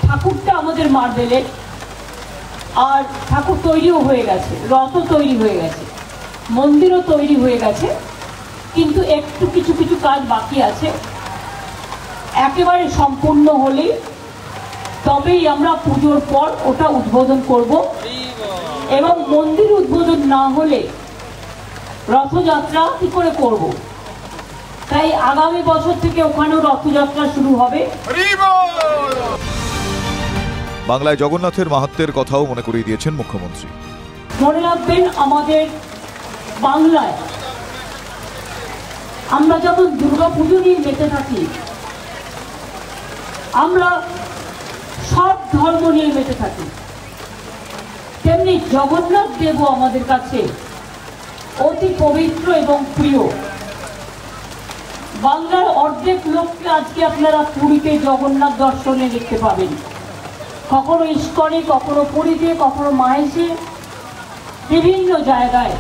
ঠাকুরটা আমাদের মার্বেলের, আর ঠাকুর তৈরিও হয়ে গেছে, রথও তৈরি হয়ে গেছে, মন্দিরও তৈরি হয়ে গেছে, কিন্তু একটু কিছু কিছু কাজ বাকি আছে। একেবারে সম্পূর্ণ হলে তবেই আমরা পুজোর পর ওটা উদ্বোধন করব, এবং মন্দির উদ্বোধন না হলে রথযাত্রা কি করে করব? তাই আগামী বছর থেকে ওখানেও রথযাত্রা শুরু হবে। বাংলায় জগন্নাথের মাহাত্ম্যের কথাও মনে করিয়ে দিয়েছেন মুখ্যমন্ত্রী। মনে রাখবেন, আমাদের বাংলায় আমরা যখন দুর্গাপুজো নিয়ে মেতে থাকি, আমরা সব ধর্ম নিয়ে মেতে থাকি, তেমনি জগন্নাথ দেবও আমাদের কাছে অতি পবিত্র এবং প্রিয়। বাংলার অর্ধেক লোককে আজকে আপনারা পুরীতে জগন্নাথ দর্শনে দেখতে পাবেন, কখনো ইস্কনে, কখনো পুরীতে, কখনো মাহেশে, বিভিন্ন জায়গায়।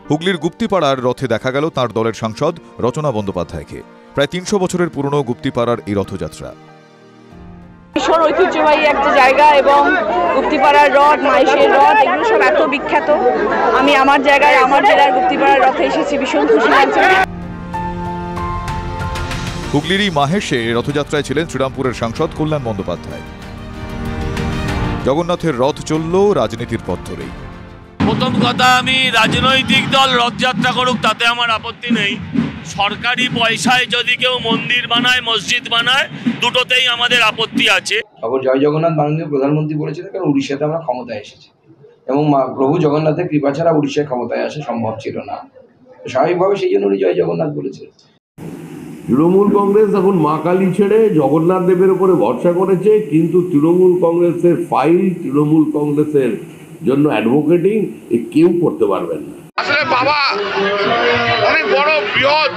হুগলির গুপ্তিপাড়ার রথে দেখা গেল তার দলের সাংসদ রচনা বন্দ্যোপাধ্যায়কে। প্রায় ৩০০ বছরের পুরনো গুপ্তিপাড়ার এই রথযাত্রা ভীষণ ঐতিহ্যবাহী একটা জায়গা, এবং গুপ্তিপাড়ার রথ, মাইশের রথ, এগুলো সব এত বিখ্যাত। আমি আমার জায়গায়, আমার জেলার গুপ্তিপাড়ার রথে এসেছি, ভীষণ খুশি লাগছে। হুগলিরই মাহেশে রথযাত্রায় ছিলেন শ্রীরামপুরের সাংসদ কল্যাণ বন্দ্যোপাধ্যায়। জগন্নাথের রথ চলল রাজনীতির পথ ধরেই। প্রথম কথা, আমি রাজনৈতিক দল রথযাত্রা করুক তাতে আমার আপত্তি নেই। সরকারি পয়সায় যদি কেউ মন্দির বানায়, মসজিদ বানায়, দুটোতেই আমাদের আপত্তি আছে। খবর জয় জগন্নাথ মাননীয় প্রধানমন্ত্রী বলেছিলেন, কারণ উড়িষ্যাতে আমরা ক্ষমতায় এসেছি এবং প্রভু জগন্নাথের কৃপা ছাড়া উড়িষ্যায় ক্ষমতায় আসা সম্ভব ছিল না। স্বাভাবিকভাবে সেই জন্য উনি জয় জগন্নাথ বলেছিলেন। তৃণমূল কংগ্রেস এখন মা কালী ছেড়ে জগন্নাথ দেবের উপরে ভরসা করেছে, কিন্তু তৃণমূল কংগ্রেসের ফাইল, তৃণমূল কংগ্রেসের জন্য অ্যাডভোকেটিং কেউ করতে পারবেন না। আসলে বাবা অনেক বড় বৃহৎ,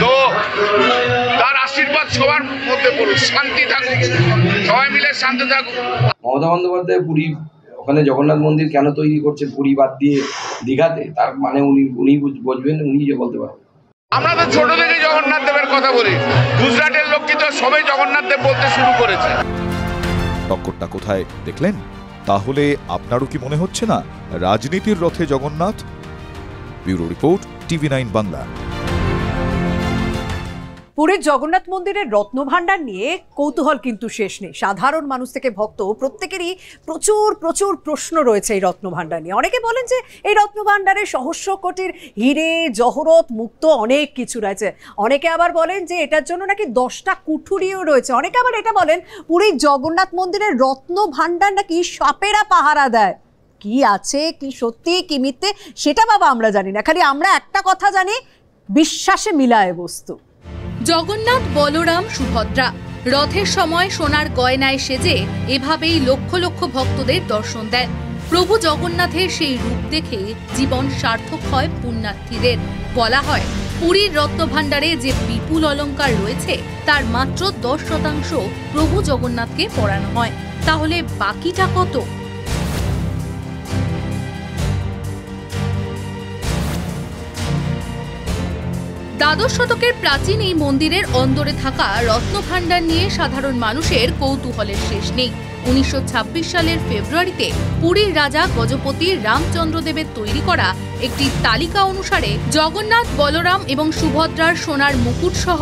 তো তার আশীর্বাদ সবার মধ্যে পড়ুক, শান্তি থাকুক, সবাই মিলে শান্তি থাকুক। মমতা বন্দ্যোপাধ্যায় পুরী, ওখানে জগন্নাথ মন্দির কেন তৈরি করছে পুরী বাদ দিয়ে দীঘাতে, তার মানে উনি বুঝবেন, উনি যে বলতে পারবেন। আমরা তো ছোট থেকে জগন্নাথ দেবের কথা বলি, গুজরাটের লোক কিন্তু সবাই জগন্নাথ দেব বলতে শুরু করেছে। টক্করটা কোথায় দেখলেন? তাহলে আপনারও কি মনে হচ্ছে না রাজনীতির রথে Jagannath? Bureau report, TV9 Bangla. পুরীর জগন্নাথ মন্দিরের রত্নভাণ্ডার নিয়ে কৌতূহল কিন্তু শেষ নেই। সাধারণ মানুষ থেকে ভক্ত প্রত্যেকেরই প্রচুর প্রচুর প্রশ্ন রয়েছে এই রত্নভাণ্ডার নিয়ে। অনেকে বলেন যে এই রত্নভাণ্ডারে সহস্র কোটির হিরে জহরত মুক্ত অনেক কিছু রয়েছে, অনেকে আবার বলেন যে এটার জন্য নাকি 10টা কুঠুরিও রয়েছে, অনেকে আবার এটা বলেন পুরীর জগন্নাথ মন্দিরের রত্নভাণ্ডার নাকি সাপেরা পাহারা দেয়। কি আছে, কি সত্যি, কি মিথ্যে সেটা বাবা আমরা জানি না, খালি আমরা একটা কথা জানি, বিশ্বাসে মিলায় বস্তু। জগন্নাথ, বলরাম, সুভদ্রা রথের সময় সোনার গয়নায় সেজে এভাবেই লক্ষ লক্ষ ভক্তদের দর্শন দেন। প্রভু জগন্নাথের সেই রূপ দেখে জীবন সার্থক হয় পুণ্যার্থীদের। বলা হয় পুরীর রত্নভাণ্ডারে যে বিপুল অলংকার রয়েছে তার মাত্র 10% প্রভু জগন্নাথকে পরানো হয়, তাহলে বাকিটা কত? দ্বাদশ শতকের প্রাচীন এই মন্দিরের অন্দরে থাকা রত্নভাণ্ডার নিয়ে সাধারণ মানুষের কৌতূহলের শেষ নেই। 1926 সালের ফেব্রুয়ারিতে পুরীর রাজা গজপতি রামচন্দ্রদেবের তৈরি করা একটি তালিকা অনুসারে জগন্নাথ, বলরাম এবং সুভদ্রার সোনার মুকুট সহ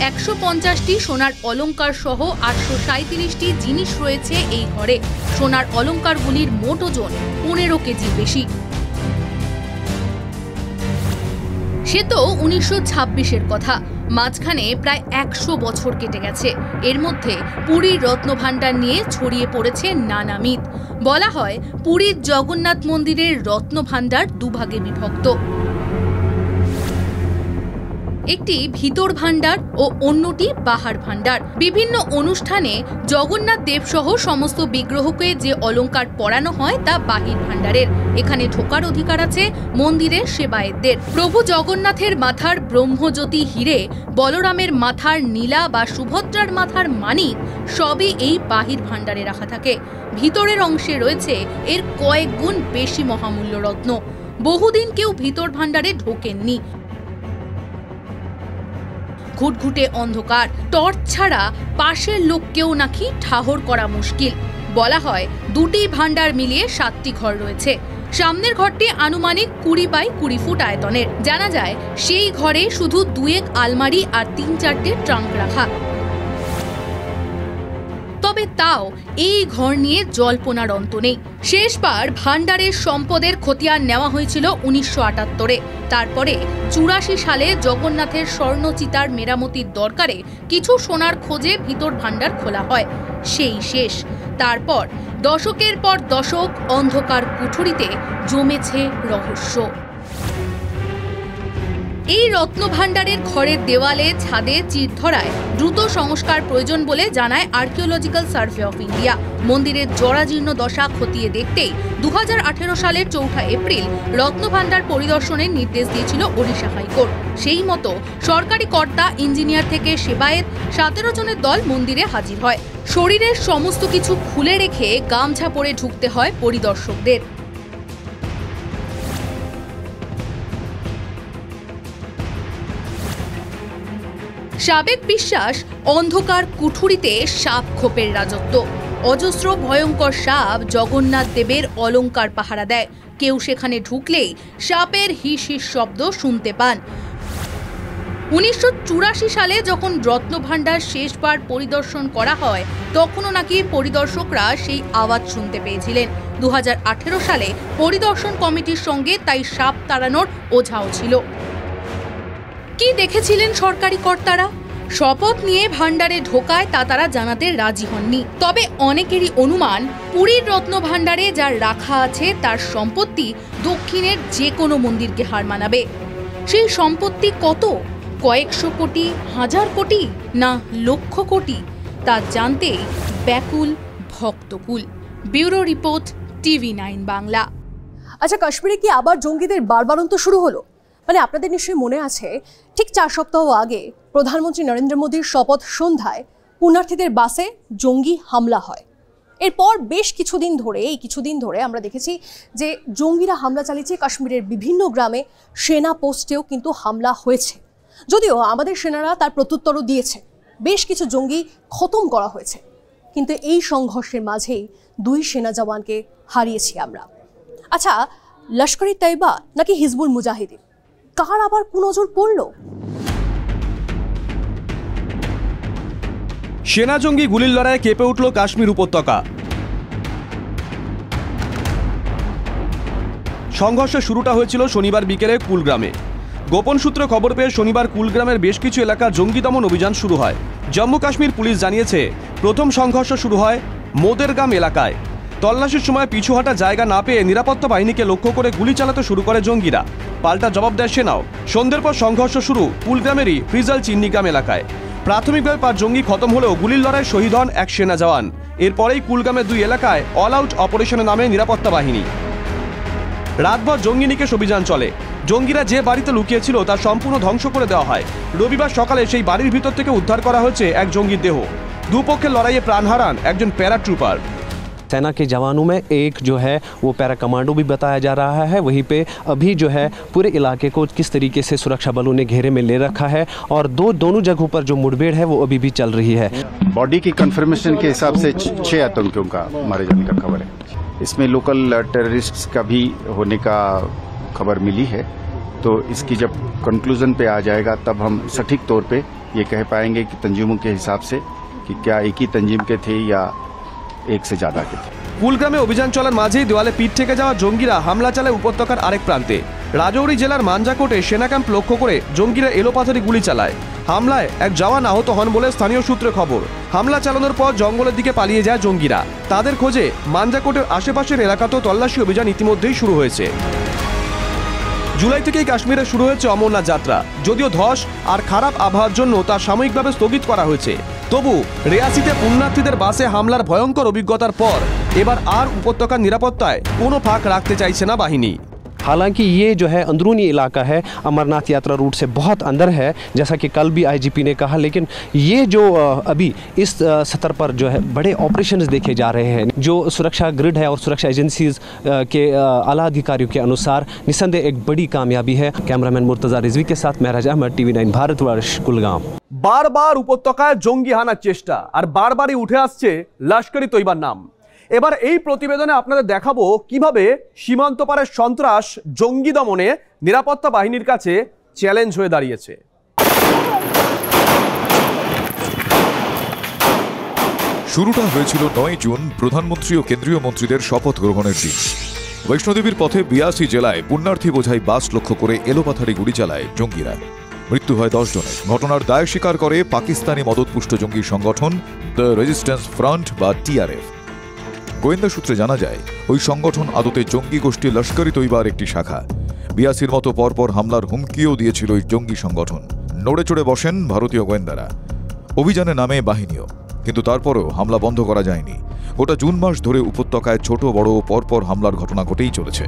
150টি সোনার অলংকার সহ 837টি জিনিস রয়েছে এই ঘরে। সোনার অলংকারগুলির মোট ওজন 15 কেজির বেশি। সে তো 1926-এর কথা, মাঝখানে প্রায় 100 বছর কেটে গেছে। এর মধ্যে পুরীর রত্নভাণ্ডার নিয়ে ছড়িয়ে পড়েছে নানা মিথ। বলা হয় পুরীর জগন্নাথ মন্দিরের রত্নভাণ্ডার দুভাগে বিভক্ত, একটি ভিতর ভাণ্ডার ও অন্যটি বাহার ভাণ্ডার। বিভিন্ন অনুষ্ঠানে জগন্নাথ দেব সহ সমস্ত বিগ্রহকে যে অলংকার পরানো হয় তা বাহির ভাণ্ডারের। এখানে ঢোকার অধিকার আছে মন্দিরের সেবায়েতদের। প্রভু জগন্নাথের মাথার ব্রহ্মজ্যোতি হিরে, বলরামের মাথার নীলা বা সুভদ্রার মাথার মানিক সবই এই বাহির ভাণ্ডারে রাখা থাকে। ভিতরের অংশে রয়েছে এর কয়েক গুণ বেশি মহামূল্য রত্ন। বহুদিন কেউ ভিতর ভাণ্ডারে ঢোকেননি। ঘুটঘুটে অন্ধকার, টর্চ ছাড়া পাশের লোককেও নাকি ঠাহর করা মুশকিল। বলা হয় দুটি ভাণ্ডার মিলিয়ে 7টি ঘর রয়েছে। সামনের ঘরটি আনুমানিক 20 বাই 20 ফুট আয়তনের। জানা যায় সেই ঘরে শুধু 2-1 আলমারি আর 3-4টে ট্রাঙ্ক রাখা। তবে তাও এই ঘর নিয়ে জল্পনার অন্ত নেই। শেষবার ভাণ্ডারের সম্পদের খতিয়ান নেওয়া হয়েছিল 1978-এ। তারপরে 84 সালে জগন্নাথের স্বর্ণচিতার মেরামতির দরকারে কিছু সোনার খোঁজে ভিতর ভাণ্ডার খোলা হয়, সেই শেষ। তারপর দশকের পর দশক অন্ধকার কুঠুরিতে জমেছে রহস্য। এই রত্নভাণ্ডারের ঘরের দেওয়ালে ছাদে চির ধরায় দ্রুত সংস্কার প্রয়োজন বলে জানায় আর্কিওলজিক্যাল সার্ভে অফ ইন্ডিয়া। মন্দিরের জরাজীর্ণ দশা খতিয়ে দেখতেই 2018 সালের 4 এপ্রিল রত্নভাণ্ডার পরিদর্শনের নির্দেশ দিয়েছিল ওড়িশা হাইকোর্ট। সেই মতো সরকারি কর্তা, ইঞ্জিনিয়ার থেকে সেবায়েত 17 জনের দল মন্দিরে হাজির হয়। শরীরের সমস্ত কিছু খুলে রেখে গামছা পরে ঢুকতে হয় পরিদর্শকদের। সাবেক বিশ্বাস, অন্ধকার কুঠুরিতে সাপ খোপের রাজত্ব। অজস্র ভয়ঙ্কর সাপ জগন্নাথ দেবের অলংকার পাহারা দেয়। কেউ সেখানে ঢুকলেই সাপের হিস হিস শব্দ শুনতে পান। 1984 সালে যখন রত্নভাণ্ডার শেষবার পরিদর্শন করা হয় তখনও নাকি পরিদর্শকরা সেই আওয়াজ শুনতে পেয়েছিলেন। 2018 সালে পরিদর্শন কমিটির সঙ্গে তাই সাপ তাড়ানোর ওঝাও ছিল। কি দেখেছিলেন সরকারি কর্তারা? শপথ নিয়ে ভাণ্ডারে ঢোকায় তা তারা জানাতে রাজি হননি। তবে অনেকেরই অনুমান পুরীর রত্নভাণ্ডারে যা রাখা আছে তার সম্পত্তি দক্ষিণের যে কোনো মন্দিরকে হার মানাবে। সেই সম্পত্তি কত? কয়েকশো কোটি, হাজার কোটি, না লক্ষ কোটি? তা জানতেই ব্যাকুল ভক্তকুল। Bureau report, TV9 Bangla. আচ্ছা, কাশ্মীরে কি আবার জঙ্গিদের বারবারন্ত শুরু হলো? মানে আপনাদের নিশ্চয়ই মনে আছে, ঠিক 4 সপ্তাহ আগে প্রধানমন্ত্রী নরেন্দ্র মোদীর শপথ সন্ধ্যায় পুণ্যার্থীদের বাসে জঙ্গি হামলা হয়। এরপর বেশ কিছুদিন ধরে আমরা দেখেছি যে জঙ্গিরা হামলা চালিয়েছে কাশ্মীরের বিভিন্ন গ্রামে। সেনা পোস্টেও কিন্তু হামলা হয়েছে, যদিও আমাদের সেনারা তার প্রত্যুত্তরও দিয়েছে। বেশ কিছু জঙ্গি খতম করা হয়েছে, কিন্তু এই সংঘর্ষের মাঝেই 2 সেনা জওয়ানকে হারিয়েছি আমরা। আচ্ছা, লস্কর ই তৈবা নাকি হিজবুল মুজাহিদিন, কার আবার কুনজর পড়ল? সেনা জঙ্গি গুলির লড়াইয়ে কেঁপে উঠল কাশ্মীর উপত্যকা। সংঘর্ষের শুরুটা হয়েছিল শনিবার বিকেলে কুলগ্রামে। গোপন সূত্রে খবর পেয়ে শনিবার কুলগ্রামের বেশ কিছু এলাকা জঙ্গি দমন অভিযান শুরু হয়। জম্মু কাশ্মীর পুলিশ জানিয়েছে, প্রথম সংঘর্ষ শুরু হয় মোদেরগাম এলাকায়। তল্লাশির সময় পিছু হাঁটা জায়গা না পেয়ে নিরাপত্তা বাহিনীকে লক্ষ্য করে গুলি চালাতে শুরু করে জঙ্গিরা। পাল্টা জবাব দেয় সেনাও। সন্ধ্যের পর সংঘর্ষ শুরু কুলগ্রামেরই ফ্রিজাল চিন্নিগ্রাম এলাকায়। প্রাথমিকভাবে 5 জঙ্গি খতম হলেও গুলির লড়াই শহীদ হন 1 সেনা জওয়ান। এরপরেই কুলগ্রামের 2 এলাকায় অল আউট অপারেশনের নামে নিরাপত্তা বাহিনী। রাতভর জঙ্গি নিকেশ অভিযান চলে। জঙ্গিরা যে বাড়িতে লুকিয়েছিল তা সম্পূর্ণ ধ্বংস করে দেওয়া হয়। রবিবার সকালে সেই বাড়ির ভিতর থেকে উদ্ধার করা হয়েছে এক জঙ্গির দেহ। দুপক্ষের লড়াইয়ে প্রাণ হারান একজন প্যারাট্রুপার। सेना के जवानों में एक जो है वो पैरा कमांडो भी बताया जा रहा है। वहीं पे अभी जो है पूरे इलाके को किस तरीके से सुरक्षा बलों ने घेरे में ले रखा है और दोनों जगहों पर जो मुठभेड़ है वो अभी भी चल रही है। बॉडी की कंफर्मेशन के हिसाब से 6 आतंकियों का मारे जाने का खबर है। इसमें लोकल टेररिस्ट का भी होने का खबर मिली है। तो इसकी जब कंक्लूजन पे आ जाएगा तब हम सटीक तौर पे ये कह पाएंगे कि तंजीमों के हिसाब से कि क्या एक ही तंजीम के थे या एक से ज्यादा के थे। কুলগ্রামে অভিযান চলার মাঝেই দেওয়ালে পিঠ থেকে যাওয়া জঙ্গিরা হামলা চালায় উপত্যকার আরেক প্রান্তে। রাজৌরি জেলার মানজাকোটে সেনা ক্যাম্প লক্ষ্য করে জঙ্গিরা এলোপাথারি গুলি চালায়। হামলায় এক জওয়ান আহত হন বলে স্থানীয় সূত্রে খবর। হামলা চালানোর পর জঙ্গলের দিকে পালিয়ে যায় জঙ্গিরা। তাদের খোঁজে মানজাকোটের আশেপাশের এলাকাতেও তল্লাশি অভিযান ইতিমধ্যেই শুরু হয়েছে। জুলাই থেকেই কাশ্মীরে শুরু হয়েছে অমরনাথ যাত্রা। যদিও ধস আর খারাপ আবহাওয়ার জন্য তা সাময়িকভাবে স্থগিত করা হয়েছে। তবু রিয়াসিতে পুণ্যার্থীদের বাসে হামলার ভয়ঙ্কর অভিজ্ঞতার পর এবার আর উপত্যকার নিরাপত্তায় কোনো ফাঁক রাখতে চাইছে না বাহিনী। हालांकि ये जो है अंदरूनी इलाका है, अमरनाथ यात्रा रूट से बहुत अंदर है, जैसा कि कल भी आईजीपी ने कहा। लेकिन ये जो अभी इस स्तर पर जो है बड़े ऑपरेशंस देखे जा रहे हैं, जो सुरक्षा ग्रिड है और सुरक्षा एजेंसीज के आला अधिकारियों के अनुसार निस्संदेह एक बड़ी कामयाबी है। कैमरामैन मुर्तजा रिजवी के साथ महराज अहमद, TV9 भारतवर्ष, कुलगाम। বারবার উপত্যকায় জঙ্গি হানার চেষ্টা আর বারবারই উঠে আসছে লস্কর ই তৈবার নাম। এবার এই প্রতিবেদনে আপনাদের দেখাবো কিভাবে সীমান্ত পারের সন্ত্রাস জঙ্গি দমনে নিরাপত্তা বাহিনীর কাছে চ্যালেঞ্জ হয়ে দাঁড়িয়েছে। শুরুটা হয়েছিল 9 জুন প্রধানমন্ত্রী ও কেন্দ্রীয় মন্ত্রীদের শপথ গ্রহণের দিন। বৈষ্ণোদেবীর পথে 82 জেলায় পুণ্যার্থী বোঝাই বাস লক্ষ্য করে এলোপাথারি গুলি চালায় জঙ্গিরা। মৃত্যু হয় 10 জনের। ঘটনার দায় স্বীকার করে পাকিস্তানি মদতপুষ্ট জঙ্গি সংগঠন দ্য রেজিস্ট্যান্স ফ্রন্ট বা TRF। গোয়েন্দা সূত্রে জানা যায় ওই সংগঠন আদতে জঙ্গি গোষ্ঠী লস্কর ই তৈবার একটি শাখা। 82 মতো পরপর হামলার হুমকিও দিয়েছিল এই জঙ্গি সংগঠন। নড়ে চড়ে বসেন ভারতীয় গোয়েন্দারা, অভিযানে নামে বাহিনীও, কিন্তু তারপরেও হামলা বন্ধ করা যায়নি। গোটা জুন মাস ধরে উপত্যকায় ছোট বড় পরপর হামলার ঘটনা ঘটেই চলেছে।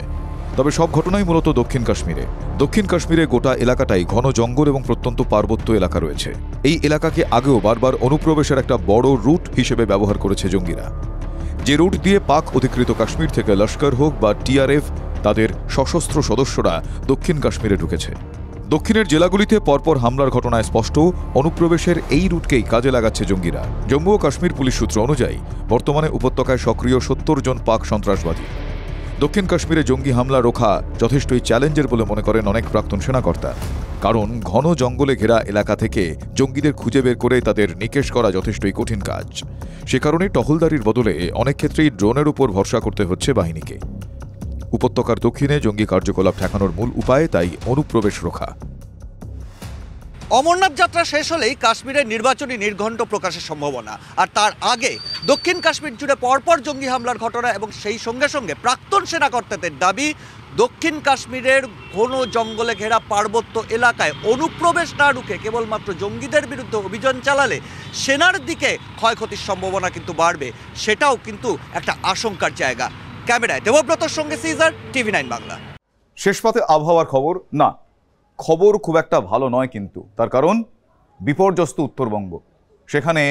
তবে সব ঘটনাই মূলত দক্ষিণ কাশ্মীরে। দক্ষিণ কাশ্মীরে গোটা এলাকাটাই ঘন জঙ্গল এবং প্রত্যন্ত পার্বত্য এলাকা রয়েছে। এই এলাকাকে আগেও বারবার অনুপ্রবেশের একটা বড় রুট হিসেবে ব্যবহার করেছে জঙ্গিরা। যে রুট দিয়ে পাক অধিকৃত কাশ্মীর থেকে লস্কর হোক বা টিআরএফ তাদের সশস্ত্র সদস্যরা দক্ষিণ কাশ্মীরে ঢুকেছে। দক্ষিণের জেলাগুলিতে পরপর হামলার ঘটনায় স্পষ্ট অনুপ্রবেশের এই রুটকেই কাজে লাগাচ্ছে জঙ্গিরা। জম্মু ও কাশ্মীর পুলিশ সূত্র অনুযায়ী বর্তমানে উপত্যকায় সক্রিয় 70 জন পাক সন্ত্রাসবাদী। দক্ষিণ কাশ্মীরে জঙ্গি হামলা রোখা যথেষ্টই চ্যালেঞ্জের বলে মনে করেন অনেক প্রাক্তন সেনাকর্তা। কারণ ঘন জঙ্গলে ঘেরা এলাকা থেকে জঙ্গিদের খুঁজে বের করে তাদের নিকেশ করা যথেষ্টই কঠিন কাজ। সে কারণে টহলদারির বদলে অনেক ক্ষেত্রেই ড্রোনের উপর ভরসা করতে হচ্ছে বাহিনীকে। উপত্যকার দক্ষিণে জঙ্গি কার্যকলাপ ঠেকানোর মূল উপায় তাই অনুপ্রবেশ রোখা। অমরনাথ যাত্রা শেষ হলেই কাশ্মীরের নির্বাচনী নির্ঘণ্ট প্রকাশের সম্ভাবনা, আর তার আগে দক্ষিণ কাশ্মীর জুড়ে পরপর জঙ্গি হামলার ঘটনা এবং সেই সঙ্গে সঙ্গে প্রাক্তন সেনাকর্তাদের দাবি দক্ষিণ কাশ্মীরের ঘন জঙ্গলে ঘেরা পার্বত্য এলাকায় অনুপ্রবেশ না ঢুকে কেবলমাত্র জঙ্গিদের বিরুদ্ধে অভিযান চালালে সেনার দিকে ক্ষয়ক্ষতির সম্ভাবনা কিন্তু বাড়বে। সেটাও কিন্তু একটা আশঙ্কার জায়গা। ক্যামেরায় দেবব্রতর সঙ্গে সিজার, TV9 বাংলা। শেষ পাতে আবহাওয়ার খবর না, খবর খুব একটা ভালো নয়, কিন্তু তার কারণ বিপর্যস্ত উত্তরবঙ্গ। সেখানে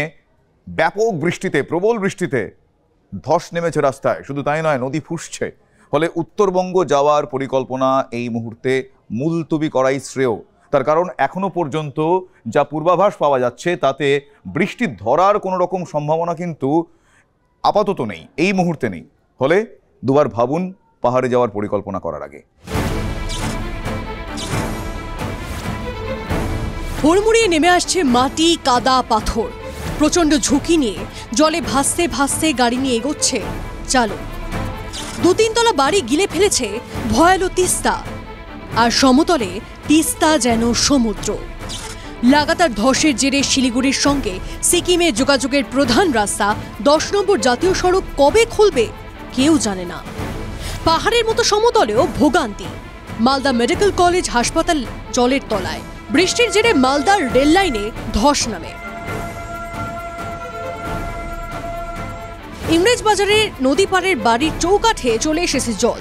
ব্যাপক বৃষ্টিতে, প্রবল বৃষ্টিতে ধস নেমেছে রাস্তায়। শুধু তাই নয়, নদী ফুঁসছে। ফলে উত্তরবঙ্গ যাওয়ার পরিকল্পনা এই মুহূর্তে মুলতবি করাই শ্রেয়। তার কারণ এখনো পর্যন্ত যা পূর্বাভাস পাওয়া যাচ্ছে তাতে বৃষ্টি ধরার কোনো রকম সম্ভাবনা কিন্তু আপাতত নেই, এই মুহূর্তে নেই। ফলে দুবার ভাবুন পাহাড়ে যাওয়ার পরিকল্পনা করার আগে। হুড়মুড়িয়ে নেমে আসছে মাটি, কাদা, পাথর। প্রচণ্ড ঝুঁকি নিয়ে জলে ভাসতে ভাসতে গাড়ি নিয়ে এগোচ্ছে চালক। 2-3 তলা বাড়ি গিলে ফেলেছে ভয়ালো তিস্তা, আর সমতলে তিস্তা যেন সমুদ্র। লাগাতার ধসের জেরে শিলিগুড়ির সঙ্গে সিকিমের যোগাযোগের প্রধান রাস্তা 10 নম্বর জাতীয় সড়ক কবে খুলবে কেউ জানে না। পাহাড়ের মতো সমতলেও ভোগান্তি। মালদা মেডিকেল কলেজ হাসপাতাল জলের তলায়। বৃষ্টির জেরে মালদার রেল লাইনে ধস নামে। ইংরেজ বাজারের নদী পাড়ের বাড়ির চৌকাঠে চলে এসেছে জল।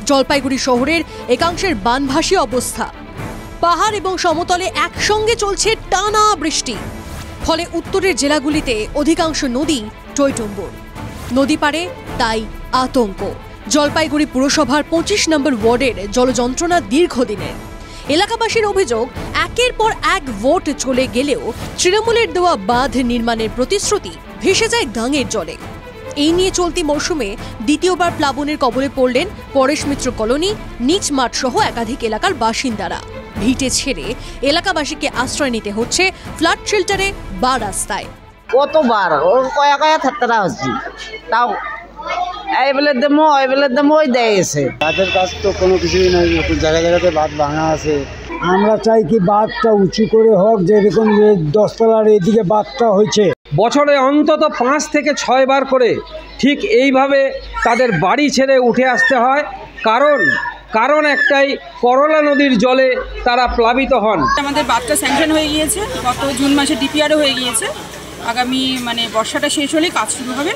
জলপাইগুড়ি শহরের একাংশের বানভাসী অবস্থা। পাহাড় এবং সমতলে একসঙ্গে চলছে টানা বৃষ্টি। ফলে উত্তরের জেলাগুলিতে অধিকাংশ নদী টইটুম্বুর। নদী পাড়ে তাই আতঙ্ক। জলপাইগুড়ি পুরসভার 25 নম্বর ওয়ার্ডের জলযন্ত্রণা দীর্ঘদিনের। এলাকাবাসীর অভিযোগ, একের পর এক ভোট চলে গেলেও তৃণমূলের দেওয়া বাঁধ নির্মাণের প্রতিশ্রুতি ভেসে যায় গাঙের জলে। এই নিয়ে চলতি মরশুমে দ্বিতীয়বার প্লাবনের কবলে পড়লেন পরেশ মিত্র কলোনি, নিচ মাঠ সহ একাধিক এলাকার বাসিন্দারা। ভিটে ছেড়ে এলাকাবাসীকে আশ্রয় নিতে হচ্ছে ফ্লাড শেল্টারে বা রাস্তায়। কতবার কয়া কয়া থাকতে হচ্ছে, তাও এই বেলের দামও ওই বেলের দামও ওই দেয় এসে। বাঁধের কাজ তো কোনো কিছুই নাই, জায়গায় জায়গাতে বাঁধ ভাঙা আছে। আমরা চাই কি বাঁধটা উঁচু করে হোক, যেরকম 10 তলার এদিকে বাঁধটা হয়েছে। বছরে অন্তত 5 থেকে 6 বার করে ঠিক এইভাবে তাদের বাড়ি ছেড়ে উঠে আসতে হয়। কারণ একটাই, করলা নদীর জলে তারা প্লাবিত হন। আমাদের বাঁধটা স্যাংশন হয়ে গিয়েছে, গত জুন মাসে ডিপিআরও হয়ে গিয়েছে। আগামী বর্ষাটা শেষ হলেই কাজ শুরু হবে।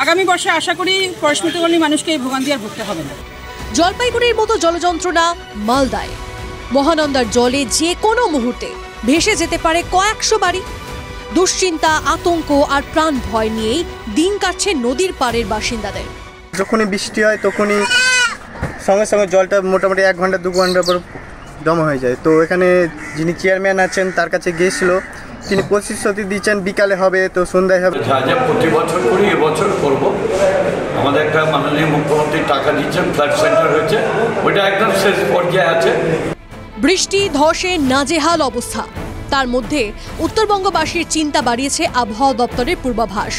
আগামী বর্ষায় আশা করি পরিস্মিত করলে মানুষকে এই ভোগান্তি আর ভুগতে হবে না। জলপাইগুড়ির মতো জলযন্ত্রণা মালদায়। মহানন্দার জলে যে কোনো মুহূর্তে ভেসে যেতে পারে কয়েকশো বাড়ি। দুশ্চিন্তা, আতঙ্ক আর প্রাণ ভয় নিয়েই দিন কাটছে নদীর পাড়ের বাসিন্দাদের। যখনই বৃষ্টি হয় তখনই সঙ্গে সঙ্গে জলটা মোটামুটি 1 ঘন্টা 2 ঘন্টা পর জমা হয়ে যায়। তো এখানে যিনি চেয়ারম্যান আছেন তার কাছে গিয়েছিল, তিনি প্রতিশ্রুতি দিচ্ছেন বিকালে হবে, তো সন্ধ্যায় হবে। যা প্রতি বছর করি এবছর করব। আমাদের একটা মাননীয় মুখ্যমন্ত্রী টাকা দিচ্ছেন, ফ্লাড সেন্টার হয়েছে, ওইটা একদম শেষ পর্যায়ে আছে। বৃষ্টি, ধসে নাজেহাল অবস্থা। তার মধ্যে উত্তরবঙ্গবাসীর চিন্তা বাড়িয়েছে আবহাওয়া দপ্তরের পূর্বাভাস।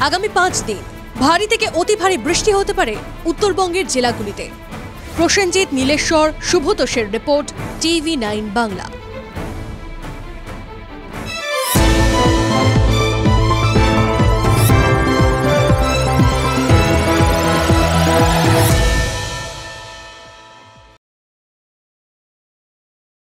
আগামী 5 দিন ভারী থেকে অতি ভারী বৃষ্টি হতে পারে উত্তরবঙ্গের জেলাগুলিতে। প্রসেনজিৎ, নীলেশ্বর, শুভতোষের রিপোর্ট, TV9 বাংলা।